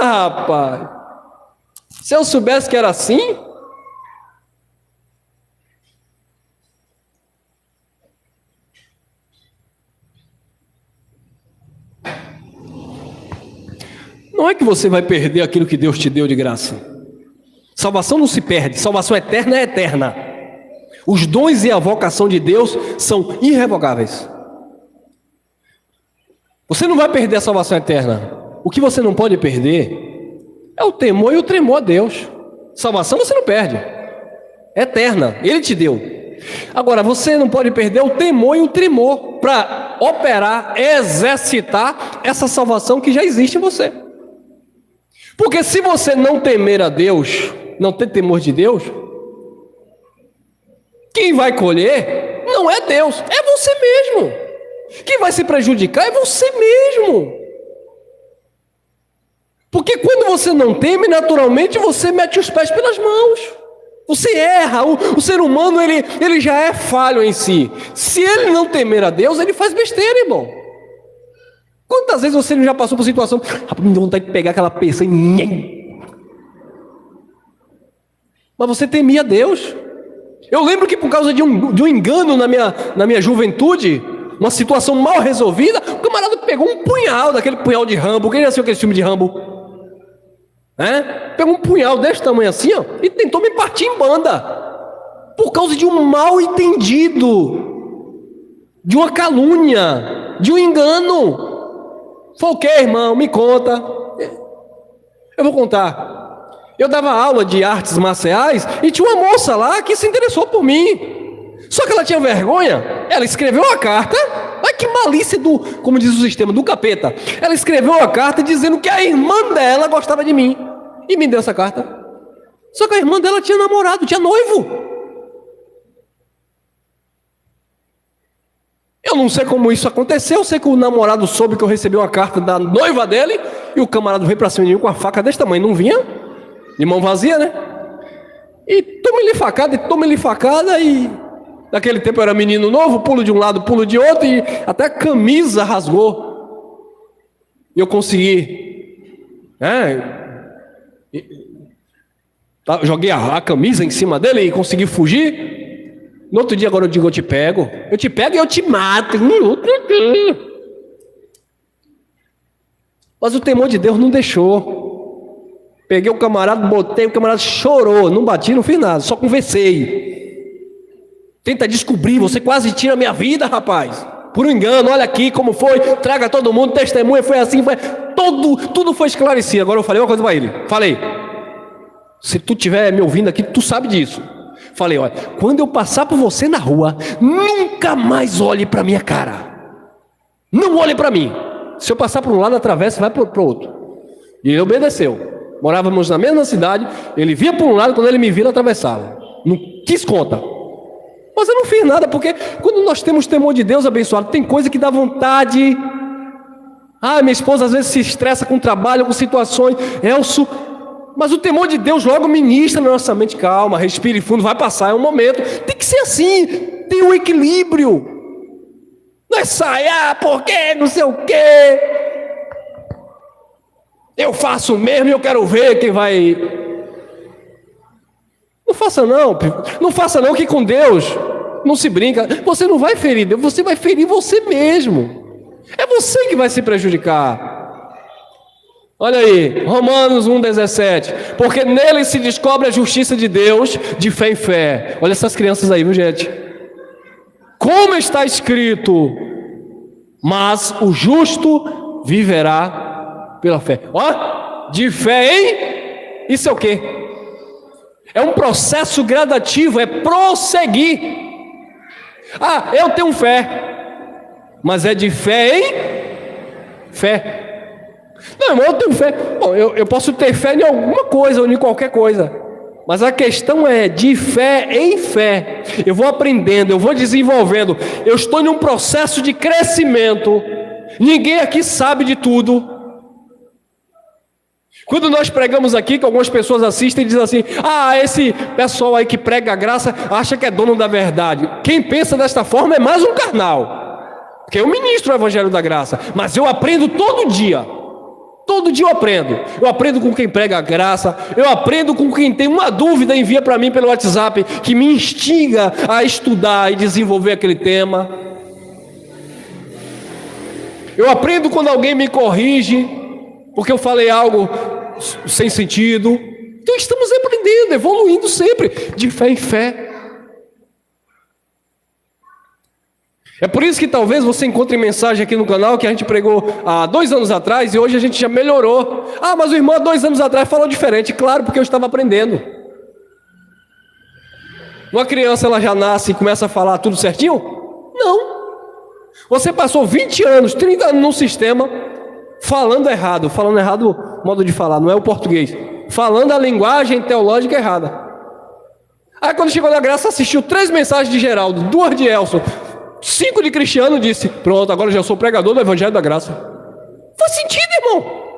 Rapaz, se eu soubesse que era assim, não é que você vai perder aquilo que Deus te deu de graça. Salvação não se perde, salvação eterna é eterna. Os dons e a vocação de Deus são irrevogáveis. Você não vai perder a salvação eterna. O que você não pode perder é o temor e o tremor a Deus. Salvação você não perde, é eterna, Ele te deu. Agora, você não pode perder o temor e o tremor para operar, exercitar essa salvação que já existe em você. Porque se você não temer a Deus, não ter temor de Deus, quem vai colher não é Deus, é você mesmo. Quem vai se prejudicar é você mesmo. Porque quando você não teme, naturalmente você mete os pés pelas mãos. Você erra. O ser humano ele já é falho em si. Se ele não temer a Deus, ele faz besteira, irmão. Quantas vezes você já passou por situação, me deu vontade de pegar aquela peça e... Mas você temia Deus. Eu lembro que por causa de um engano na minha juventude, uma situação mal resolvida, o camarada pegou um punhal, daquele punhal de Rambo. Quem já assistiu aquele filme de Rambo? Pegou um punhal desse tamanho assim, ó, e tentou me partir em banda. Por causa de um mal entendido, de uma calúnia, de um engano. Foi o que, irmão? Me conta. Eu vou contar. Eu dava aula de artes marciais e tinha uma moça lá que se interessou por mim. Só que ela tinha vergonha. Ela escreveu uma carta. Olha que malícia como diz o sistema, do capeta. Ela escreveu uma carta dizendo que a irmã dela gostava de mim. E me deu essa carta. Só que a irmã dela tinha namorado, tinha noivo. Eu não sei como isso aconteceu. Eu sei que o namorado soube que eu recebi uma carta da noiva dele. E o camarada veio pra cima de mim com a faca desse tamanho. Não vinha? De mão vazia, né? E toma-lhe facada. E naquele tempo eu era menino novo. Pulo de um lado, pulo de outro. E até a camisa rasgou. E eu consegui. Joguei a camisa em cima dele e consegui fugir. No outro dia agora eu digo, eu te pego e eu te mato. Mas o temor de Deus não deixou. Peguei o camarada, botei, o camarada chorou. Não bati, não fiz nada, só conversei. Tenta descobrir, você quase tira a minha vida, rapaz. Por um engano, olha aqui como foi. Traga todo mundo, testemunha, foi assim, foi. Tudo foi esclarecido. Agora eu falei uma coisa para ele. Falei, se tu estiver me ouvindo aqui, tu sabe disso. Falei, olha, quando eu passar por você na rua, nunca mais olhe para minha cara. Não olhe para mim. Se eu passar por um lado, atravessa, vai para o outro. E ele obedeceu. Morávamos na mesma cidade, ele via por um lado, quando ele me via, ele atravessava. Não quis conta. Mas eu não fiz nada, porque quando nós temos temor de Deus, abençoado, tem coisa que dá vontade. Minha esposa às vezes se estressa com o trabalho, com situações. Elcio... Mas o temor de Deus logo ministra na nossa mente. Calma, respire fundo, vai passar, é um momento. Tem que ser assim, tem um equilíbrio. Não é sair, porque não sei o quê. Eu faço mesmo e eu quero ver quem vai. Não faça não, que com Deus não se brinca. Você não vai ferir Deus, você vai ferir você mesmo. É você que vai se prejudicar. Olha aí, Romanos 1,17. Porque nele se descobre a justiça de Deus de fé em fé. Olha essas crianças aí, viu, gente? Como está escrito: mas o justo viverá pela fé. Ó, de fé em... Isso é o quê? É um processo gradativo, é prosseguir. Eu tenho fé. Mas é de fé em fé. Não, irmão, eu tenho fé. Bom, eu posso ter fé em alguma coisa ou em qualquer coisa. Mas a questão é de fé em fé. Eu vou aprendendo, eu vou desenvolvendo. Eu estou em um processo de crescimento. Ninguém aqui sabe de tudo. Quando nós pregamos aqui, que algumas pessoas assistem e dizem assim: esse pessoal aí que prega a graça acha que é dono da verdade. Quem pensa desta forma é mais um carnal. Porque eu ministro o evangelho da graça. Mas eu aprendo todo dia. Todo dia eu aprendo. Eu aprendo com quem prega a graça. Eu aprendo com quem tem uma dúvida, envia para mim pelo WhatsApp, que me instiga a estudar e desenvolver aquele tema. Eu aprendo quando alguém me corrige, porque eu falei algo sem sentido. Então estamos aprendendo, evoluindo sempre, de fé em fé. É por isso que talvez você encontre mensagem aqui no canal que a gente pregou há 2 anos atrás e hoje a gente já melhorou. Mas o irmão há 2 anos atrás falou diferente. Claro, porque eu estava aprendendo. Uma criança, ela já nasce e começa a falar tudo certinho? Não. Você passou 20 anos, 30 anos num sistema falando errado modo de falar, não é o português. Falando a linguagem teológica errada. Aí quando chegou na graça, assistiu 3 mensagens de Geraldo, 2 de Elson, 5 de Cristiano, disse: pronto, agora já sou pregador do Evangelho da Graça. Faz sentido, irmão.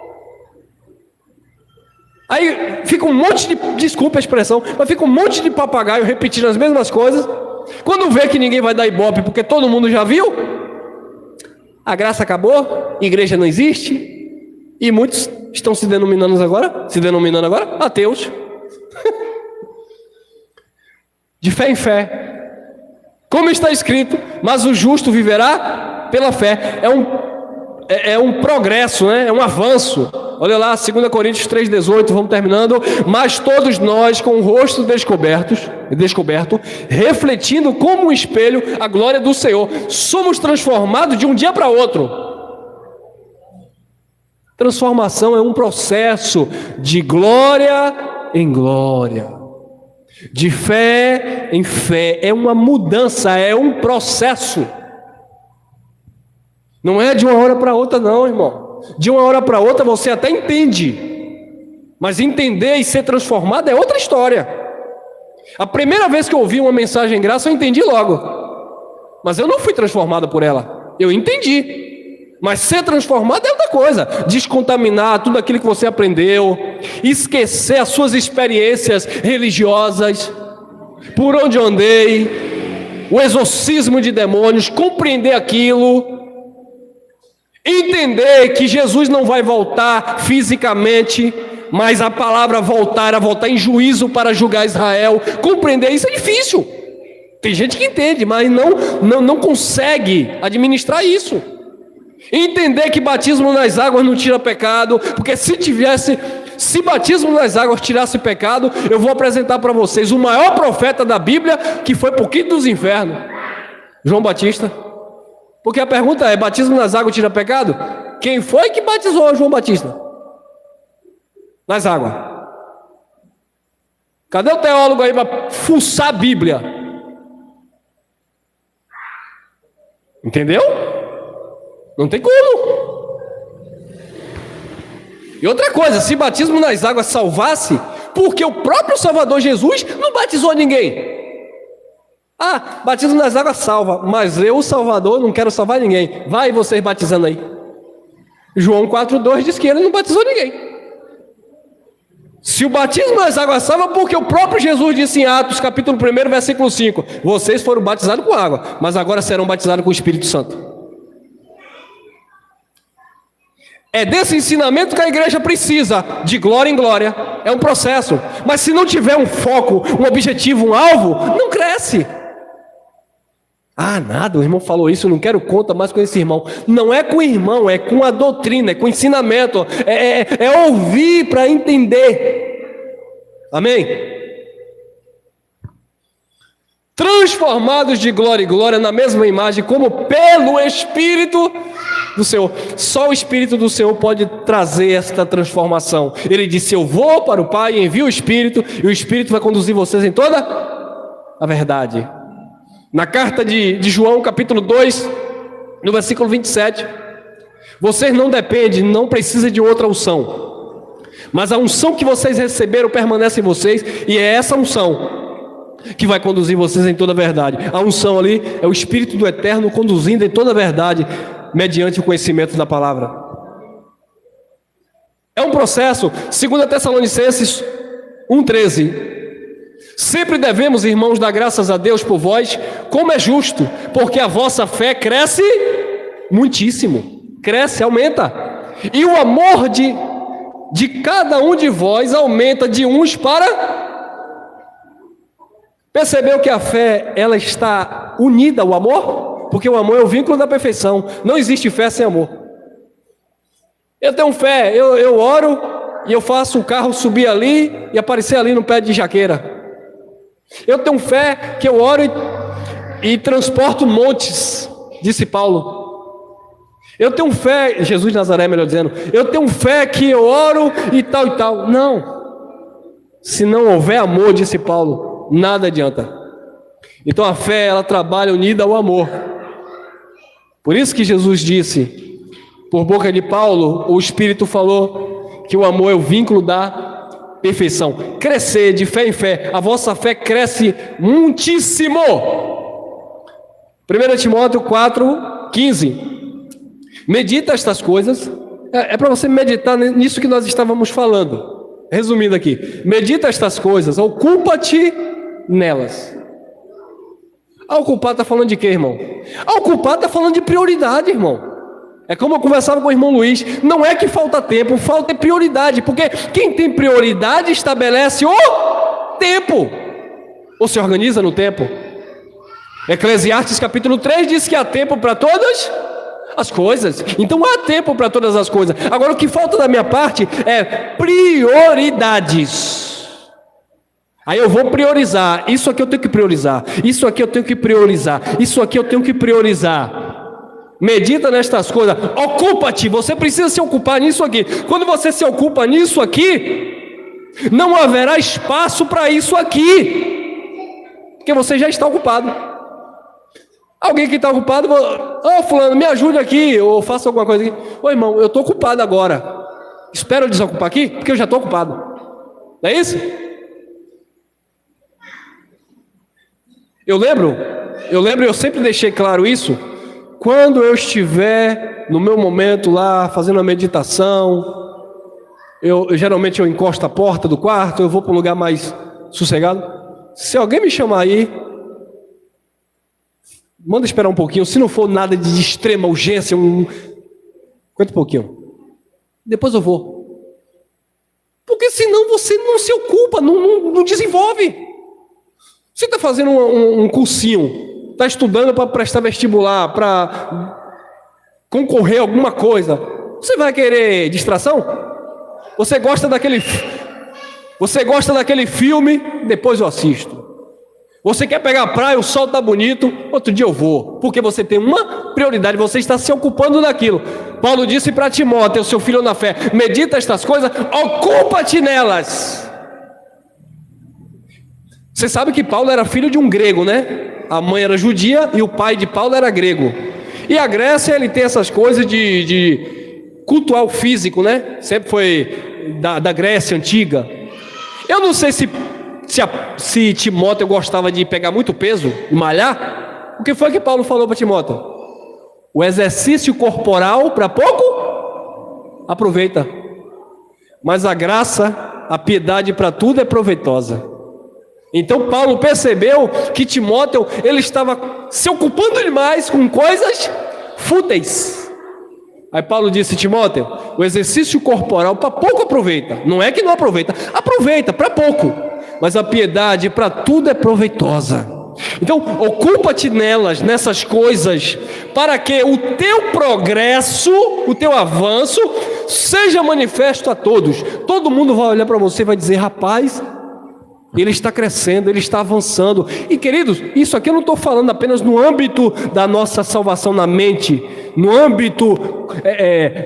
Aí fica um monte de, desculpa a expressão, mas fica um monte de papagaio repetindo as mesmas coisas. Quando vê que ninguém vai dar ibope porque todo mundo já viu, a graça acabou, igreja não existe, e muitos estão se denominando agora ateus. De fé em fé. Como está escrito, mas o justo viverá pela fé. É um progresso, né? É um avanço. Olha lá, 2 Coríntios 3,18, vamos terminando. Mas todos nós, com o rosto descoberto, refletindo como um espelho a glória do Senhor, somos transformados de um dia para outro. Transformação é um processo de glória em glória, de fé em fé. É uma mudança, é um processo. Não é de uma hora para outra não, irmão. De uma hora para outra você até entende, mas entender e ser transformado é outra história. A primeira vez que eu ouvi uma mensagem em graça eu entendi logo, mas eu não fui transformado por ela. Eu entendi, mas ser transformado é outra coisa. Descontaminar tudo aquilo que você aprendeu, esquecer as suas experiências religiosas, por onde eu andei, o exorcismo de demônios, compreender aquilo, entender que Jesus não vai voltar fisicamente, mas a palavra voltar, em juízo para julgar Israel. Compreender isso é difícil. Tem gente que entende, mas não consegue administrar isso. Entender que batismo nas águas não tira pecado, porque se batismo nas águas tirasse pecado, eu vou apresentar para vocês o maior profeta da Bíblia, que foi para o quinto dos infernos, João Batista. Porque a pergunta é: batismo nas águas tira pecado? Quem foi que batizou João Batista nas águas? Cadê o teólogo aí para fuçar a Bíblia? Entendeu? Não tem como. E outra coisa, se batismo nas águas salvasse, porque o próprio Salvador Jesus não batizou ninguém. Ah, batismo nas águas salva, mas eu, o Salvador, não quero salvar ninguém. Vai vocês batizando aí. João 4,2 diz que ele não batizou ninguém. Se o batismo nas águas salva, porque o próprio Jesus disse em Atos, capítulo 1, versículo 5: vocês foram batizados com água, mas agora serão batizados com o Espírito Santo. É desse ensinamento que a igreja precisa, de glória em glória. É um processo. Mas se não tiver um foco, um objetivo, um alvo, não cresce. Ah, nada, o irmão falou isso, eu não quero conta mais com esse irmão. Não é com o irmão, é com a doutrina, é com o ensinamento. É ouvir para entender. Amém? Transformados de glória em glória na mesma imagem, como pelo Espírito do Senhor. Só o Espírito do Senhor pode trazer esta transformação. Ele disse: eu vou para o Pai, envio o Espírito, e o Espírito vai conduzir vocês em toda a verdade. Na carta de João, capítulo 2, no versículo 27, vocês não dependem, não precisam de outra unção, mas a unção que vocês receberam permanece em vocês, e é essa unção que vai conduzir vocês em toda a verdade. A unção ali é o Espírito do Eterno conduzindo em toda a verdade, mediante o conhecimento da palavra. É um processo. 2 Tessalonicenses 1,13: sempre devemos, irmãos, dar graças a Deus por vós, como é justo, porque a vossa fé cresce muitíssimo, cresce, aumenta, e o amor de cada um de vós aumenta de uns para... Percebeu que a fé, ela está unida ao amor? Porque o amor é o vínculo da perfeição. Não existe fé sem amor. Eu tenho fé, eu oro e eu faço o carro subir ali e aparecer ali no pé de jaqueira. Eu tenho fé que eu oro e transporto montes, disse Paulo. Eu tenho fé, Jesus de Nazaré, melhor dizendo, eu tenho fé que eu oro e tal e tal. Não. Se não houver amor, disse Paulo, nada adianta. Então a fé, ela trabalha unida ao amor. Por isso que Jesus disse, por boca de Paulo, o Espírito falou que o amor é o vínculo da perfeição. Crescer de fé em fé. A vossa fé cresce muitíssimo. 1 Timóteo 4:15. Medita estas coisas. É para você meditar nisso que nós estávamos falando. Resumindo aqui. Medita estas coisas. Ocupa-te nelas. Ocupar está falando de quê, irmão? Ocupar está falando de prioridade, irmão. É como eu conversava com o irmão Luiz. Não é que falta tempo, falta prioridade. Porque quem tem prioridade estabelece o tempo. Ou se organiza no tempo. Eclesiastes capítulo 3 diz que há tempo para todas as coisas. Então há tempo para todas as coisas. Agora o que falta da minha parte é prioridades. Aí eu vou priorizar. Isso aqui eu tenho que priorizar. Isso aqui eu tenho que priorizar. Isso aqui eu tenho que priorizar. Medita nestas coisas. Ocupa-te. Você precisa se ocupar nisso aqui. Quando você se ocupa nisso aqui, não haverá espaço para isso aqui. Porque você já está ocupado. Alguém que está ocupado, fulano, me ajude aqui, ou faça alguma coisa aqui. Irmão, eu estou ocupado agora. Espero eu desocupar aqui, porque eu já estou ocupado. Não é isso? Eu lembro, eu sempre deixei claro isso. Quando eu estiver no meu momento lá, fazendo a meditação, geralmente eu encosto a porta do quarto, eu vou para um lugar mais sossegado. Se alguém me chamar aí, manda esperar um pouquinho. Se não for nada de extrema urgência, aguenta um pouquinho. Depois eu vou. Porque senão você não se ocupa, não desenvolve. Você está fazendo um cursinho, está estudando para prestar vestibular, para concorrer a alguma coisa. Você vai querer distração? Você gosta daquele filme? Depois eu assisto. Você quer pegar a praia, o sol está bonito, outro dia eu vou. Porque você tem uma prioridade, você está se ocupando daquilo. Paulo disse para Timóteo, seu filho na fé, medita estas coisas, ocupa-te nelas. Você sabe que Paulo era filho de um grego, né? A mãe era judia e o pai de Paulo era grego. E a Grécia, ele tem essas coisas de cultuar o físico, né? Sempre foi da Grécia antiga. Eu não sei se Timóteo gostava de pegar muito peso e malhar. O que foi que Paulo falou para Timóteo? O exercício corporal para pouco aproveita, mas a graça, a piedade para tudo é proveitosa. Então Paulo percebeu que Timóteo, ele estava se ocupando demais com coisas fúteis. Aí Paulo disse: Timóteo, o exercício corporal para pouco aproveita. Não é que não aproveita, aproveita para pouco, mas a piedade para tudo é proveitosa. Então ocupa-te nessas coisas, para que o teu progresso, o teu avanço seja manifesto a todos. Todo mundo vai olhar para você e vai dizer: rapaz, ele está crescendo, ele está avançando. E queridos, isso aqui eu não estou falando apenas no âmbito da nossa salvação na mente, no âmbito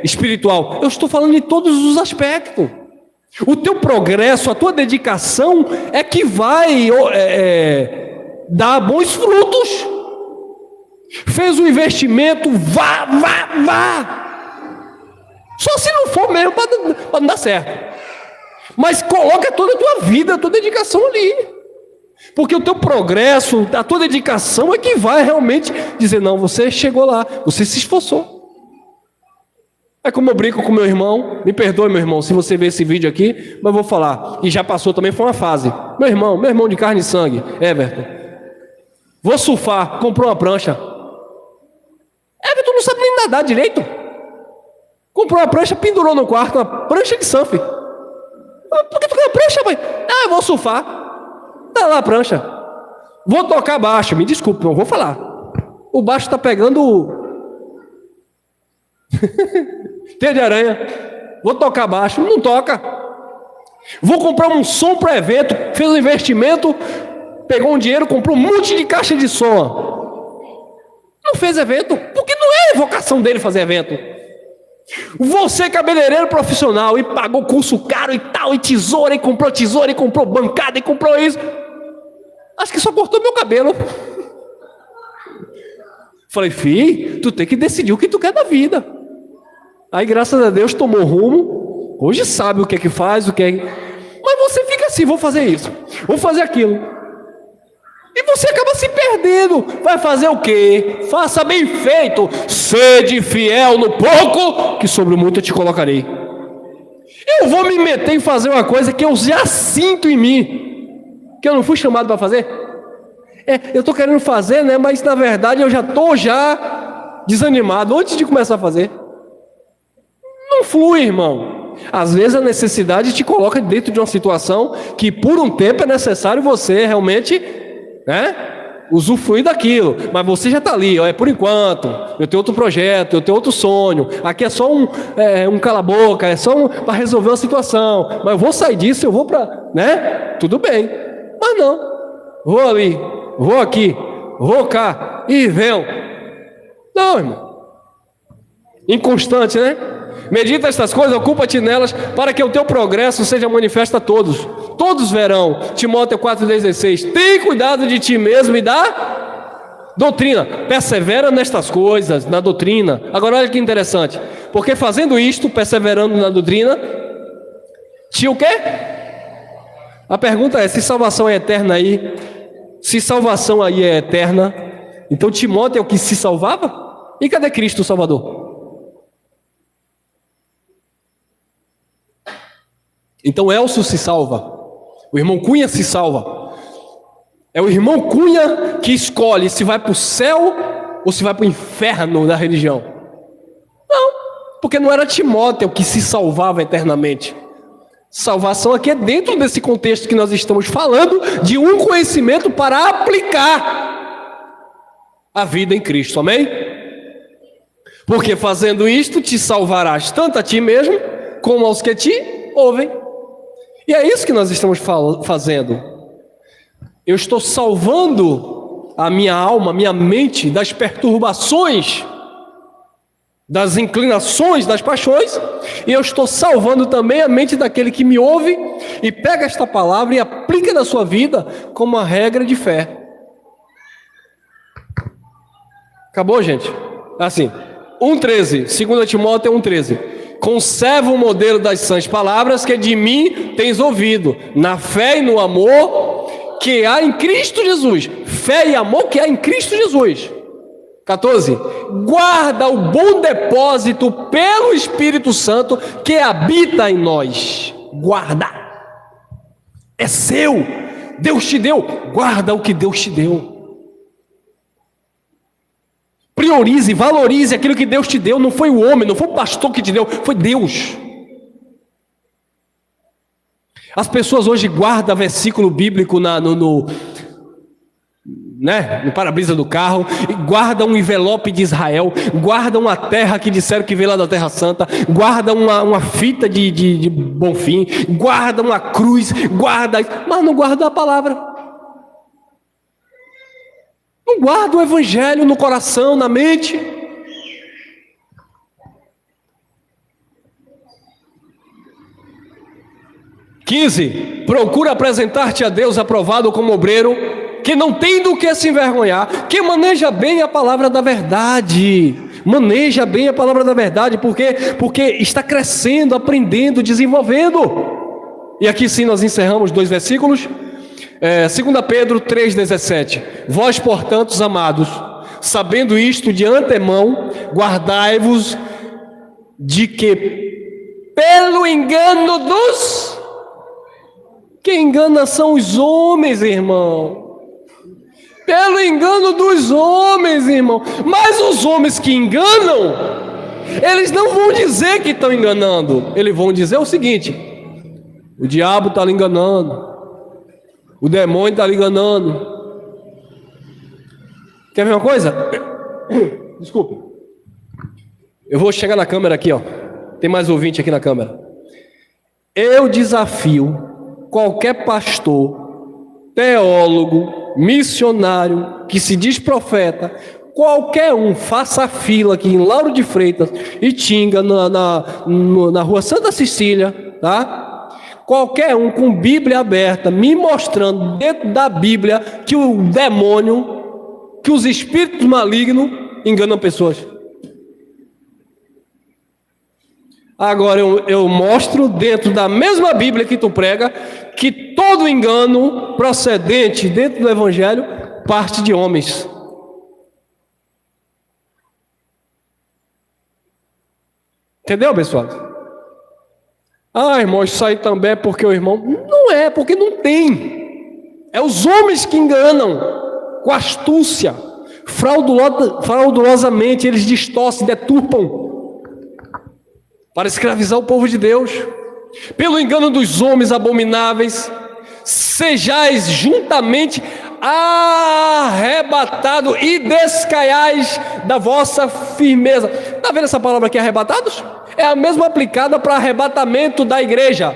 espiritual. Eu estou falando em todos os aspectos. O teu progresso, a tua dedicação é que vai dar bons frutos. Fez um investimento, vá. Só se não for mesmo para não dar certo. Mas coloca toda a tua vida, a tua dedicação ali. Porque o teu progresso, a tua dedicação é que vai realmente dizer: não, você chegou lá, você se esforçou. É como eu brinco com meu irmão. Me perdoe, meu irmão, se você ver esse vídeo aqui, mas vou falar. E já passou também, foi uma fase. Meu irmão de carne e sangue, Everton. Vou surfar, comprou uma prancha. Everton não sabe nem nadar direito. Comprou uma prancha, pendurou no quarto, uma prancha de surf. Por que tu quer uma prancha, mãe? Eu vou surfar. Tá lá a prancha. Vou tocar baixo. Me desculpe, não vou falar. O baixo tá pegando teia de aranha. Vou tocar baixo. Não toca. Vou comprar um som para evento. Fez um investimento. Pegou um dinheiro, comprou um monte de caixa de som. Não fez evento. Porque não é a vocação dele fazer evento. Você, cabeleireiro profissional, e pagou curso caro e tal, e tesoura, e comprou bancada, e comprou isso. Acho que só cortou meu cabelo. Falei: filho, tu tem que decidir o que tu quer da vida. Aí, graças a Deus, tomou rumo, Hoje sabe o que é que faz, o que é... Mas você fica assim, vou fazer isso, vou fazer aquilo. E você acaba se perdendo. Vai fazer o quê? Faça bem feito. Sede fiel no pouco, que sobre o muito eu te colocarei. Eu vou me meter em fazer uma coisa que eu já sinto em mim, que eu não fui chamado para fazer. Eu estou querendo fazer, né? Mas na verdade eu já estou desanimado antes de começar a fazer. Não flui, irmão. Às vezes a necessidade te coloca dentro de uma situação que por um tempo é necessário você realmente, usufruir daquilo, mas você já está ali, é por enquanto, eu tenho outro projeto, eu tenho outro sonho, aqui é só um cala-boca, é só para resolver uma situação, mas eu vou sair disso, eu vou para, tudo bem, mas não, vou ali, vou aqui, vou cá, e venho, não, irmão, inconstante, medita estas coisas, ocupa-te nelas, para que o teu progresso seja manifesto a todos. Todos verão. Timóteo 4,16. Tem cuidado de ti mesmo e da doutrina. Persevera nestas coisas, na doutrina. Agora olha que interessante. Porque fazendo isto, perseverando na doutrina, te o quê? A pergunta é, se salvação é eterna aí, se salvação aí é eterna, então Timóteo é o que se salvava? E cadê Cristo o Salvador? Então Elcio se salva, o irmão Cunha se salva. É o irmão Cunha que escolhe se vai para o céu ou se vai para o inferno da religião. Não, porque não era Timóteo que se salvava eternamente. Salvação aqui é dentro desse contexto que nós estamos falando, de um conhecimento para aplicar a vida em Cristo, amém? Porque fazendo isto te salvarás tanto a ti mesmo como aos que te ouvem. E é isso que nós estamos fazendo. Eu estou salvando a minha alma, a minha mente das perturbações, das inclinações, das paixões, e eu estou salvando também a mente daquele que me ouve e pega esta palavra e aplica na sua vida como uma regra de fé. Acabou, gente? Assim, 1,13, 2 Timóteo 1,13. Conserva o modelo das sãs palavras que de mim tens ouvido, na fé e no amor que há em Cristo Jesus. Fé e amor que há em Cristo Jesus. 14. Guarda o bom depósito pelo Espírito Santo que habita em nós. Guarda. É seu. Deus te deu. Guarda o que Deus te deu. Priorize, valorize aquilo que Deus te deu. Não foi o homem, não foi o pastor que te deu, foi Deus. As pessoas hoje guardam versículo bíblico no para-brisa do carro, guardam um envelope de Israel, guardam a terra que disseram que veio lá da Terra Santa, guardam uma fita de Bonfim, guardam uma cruz, mas não guardam a palavra. Não guarda o evangelho no coração, na mente. Procura apresentar-te a Deus aprovado como obreiro, que não tem do que se envergonhar, que maneja bem a palavra da verdade. Maneja bem a palavra da verdade, porque está crescendo, aprendendo, desenvolvendo. E aqui sim nós encerramos 2 versículos. 2 Pedro 3,17. Vós, portanto, amados, sabendo isto de antemão, guardai-vos de que pelo engano dos... Que engana são os homens, irmão. Pelo engano dos homens, irmão. Mas os homens que enganam, eles não vão dizer que estão enganando. Eles vão dizer o seguinte: o diabo está lhe enganando. O demônio está lhe enganando. Quer ver uma coisa? Desculpe. Eu vou chegar na câmera aqui, ó. Tem mais ouvinte aqui na câmera. Eu desafio qualquer pastor, teólogo, missionário, que se diz profeta, qualquer um, faça fila aqui em Lauro de Freitas e Tinga, na rua Santa Cecília, tá? Qualquer um com Bíblia aberta, me mostrando dentro da Bíblia que o demônio, que os espíritos malignos enganam pessoas. Agora eu mostro dentro da mesma Bíblia que tu prega, que todo engano procedente dentro do Evangelho parte de homens. Entendeu, abençoado? Ah, irmão, isso aí também é porque o irmão... Não é, porque não tem. É os homens que enganam com astúcia, fraudulosamente, eles distorcem, deturpam para escravizar o povo de Deus. Pelo engano dos homens abomináveis, sejais juntamente arrebatado e descaiais da vossa firmeza. Está vendo essa palavra aqui, arrebatados? É a mesma aplicada para arrebatamento da igreja.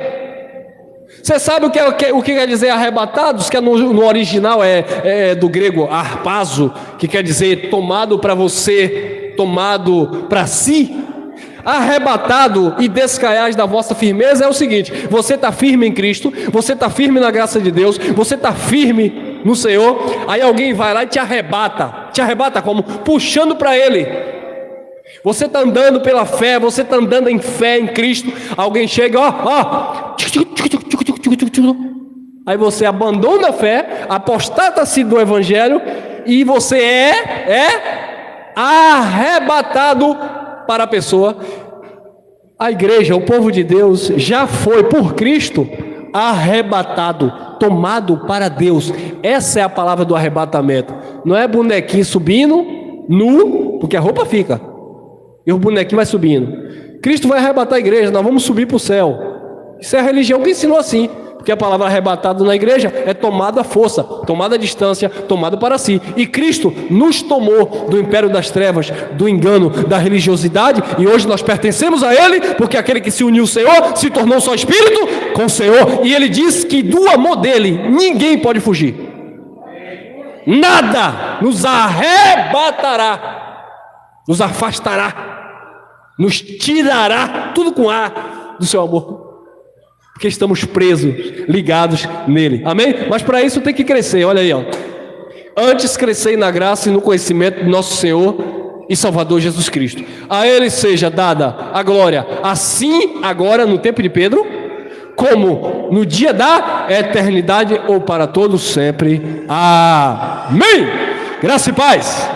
Você sabe o que quer dizer arrebatados? Que no original é do grego harpazo, que quer dizer tomado para você, tomado para si. Arrebatado e descaiais da vossa firmeza é o seguinte: você está firme em Cristo, você está firme na graça de Deus, você está firme no Senhor, aí alguém vai lá e te arrebata como? Puxando para Ele. Você está andando pela fé, você está andando em fé em Cristo, alguém chega, aí você abandona a fé, apostata-se do Evangelho e você é arrebatado para a pessoa. A igreja, o povo de Deus, já foi por Cristo arrebatado, tomado para Deus. Essa é a palavra do arrebatamento. Não é bonequinho subindo nu, porque a roupa fica e o bonequinho vai subindo. Cristo vai arrebatar a igreja, nós vamos subir para o céu. Isso é a religião que ensinou assim, porque a palavra arrebatado na igreja é tomado à força, tomado à distância, tomado para si. E Cristo nos tomou do império das trevas, do engano, da religiosidade, e hoje nós pertencemos a Ele, porque aquele que se uniu ao Senhor se tornou só espírito com o Senhor, e Ele diz que do amor dele ninguém pode fugir. Nada nos arrebatará, nos afastará, nos tirará, tudo com A, do seu amor. Porque estamos presos, ligados nele. Amém? Mas para isso tem que crescer. Olha aí, ó. Antes crescei na graça e no conhecimento do nosso Senhor e Salvador Jesus Cristo. A Ele seja dada a glória, assim agora no tempo de Pedro, como no dia da eternidade ou para todos sempre. Amém. Graça e paz.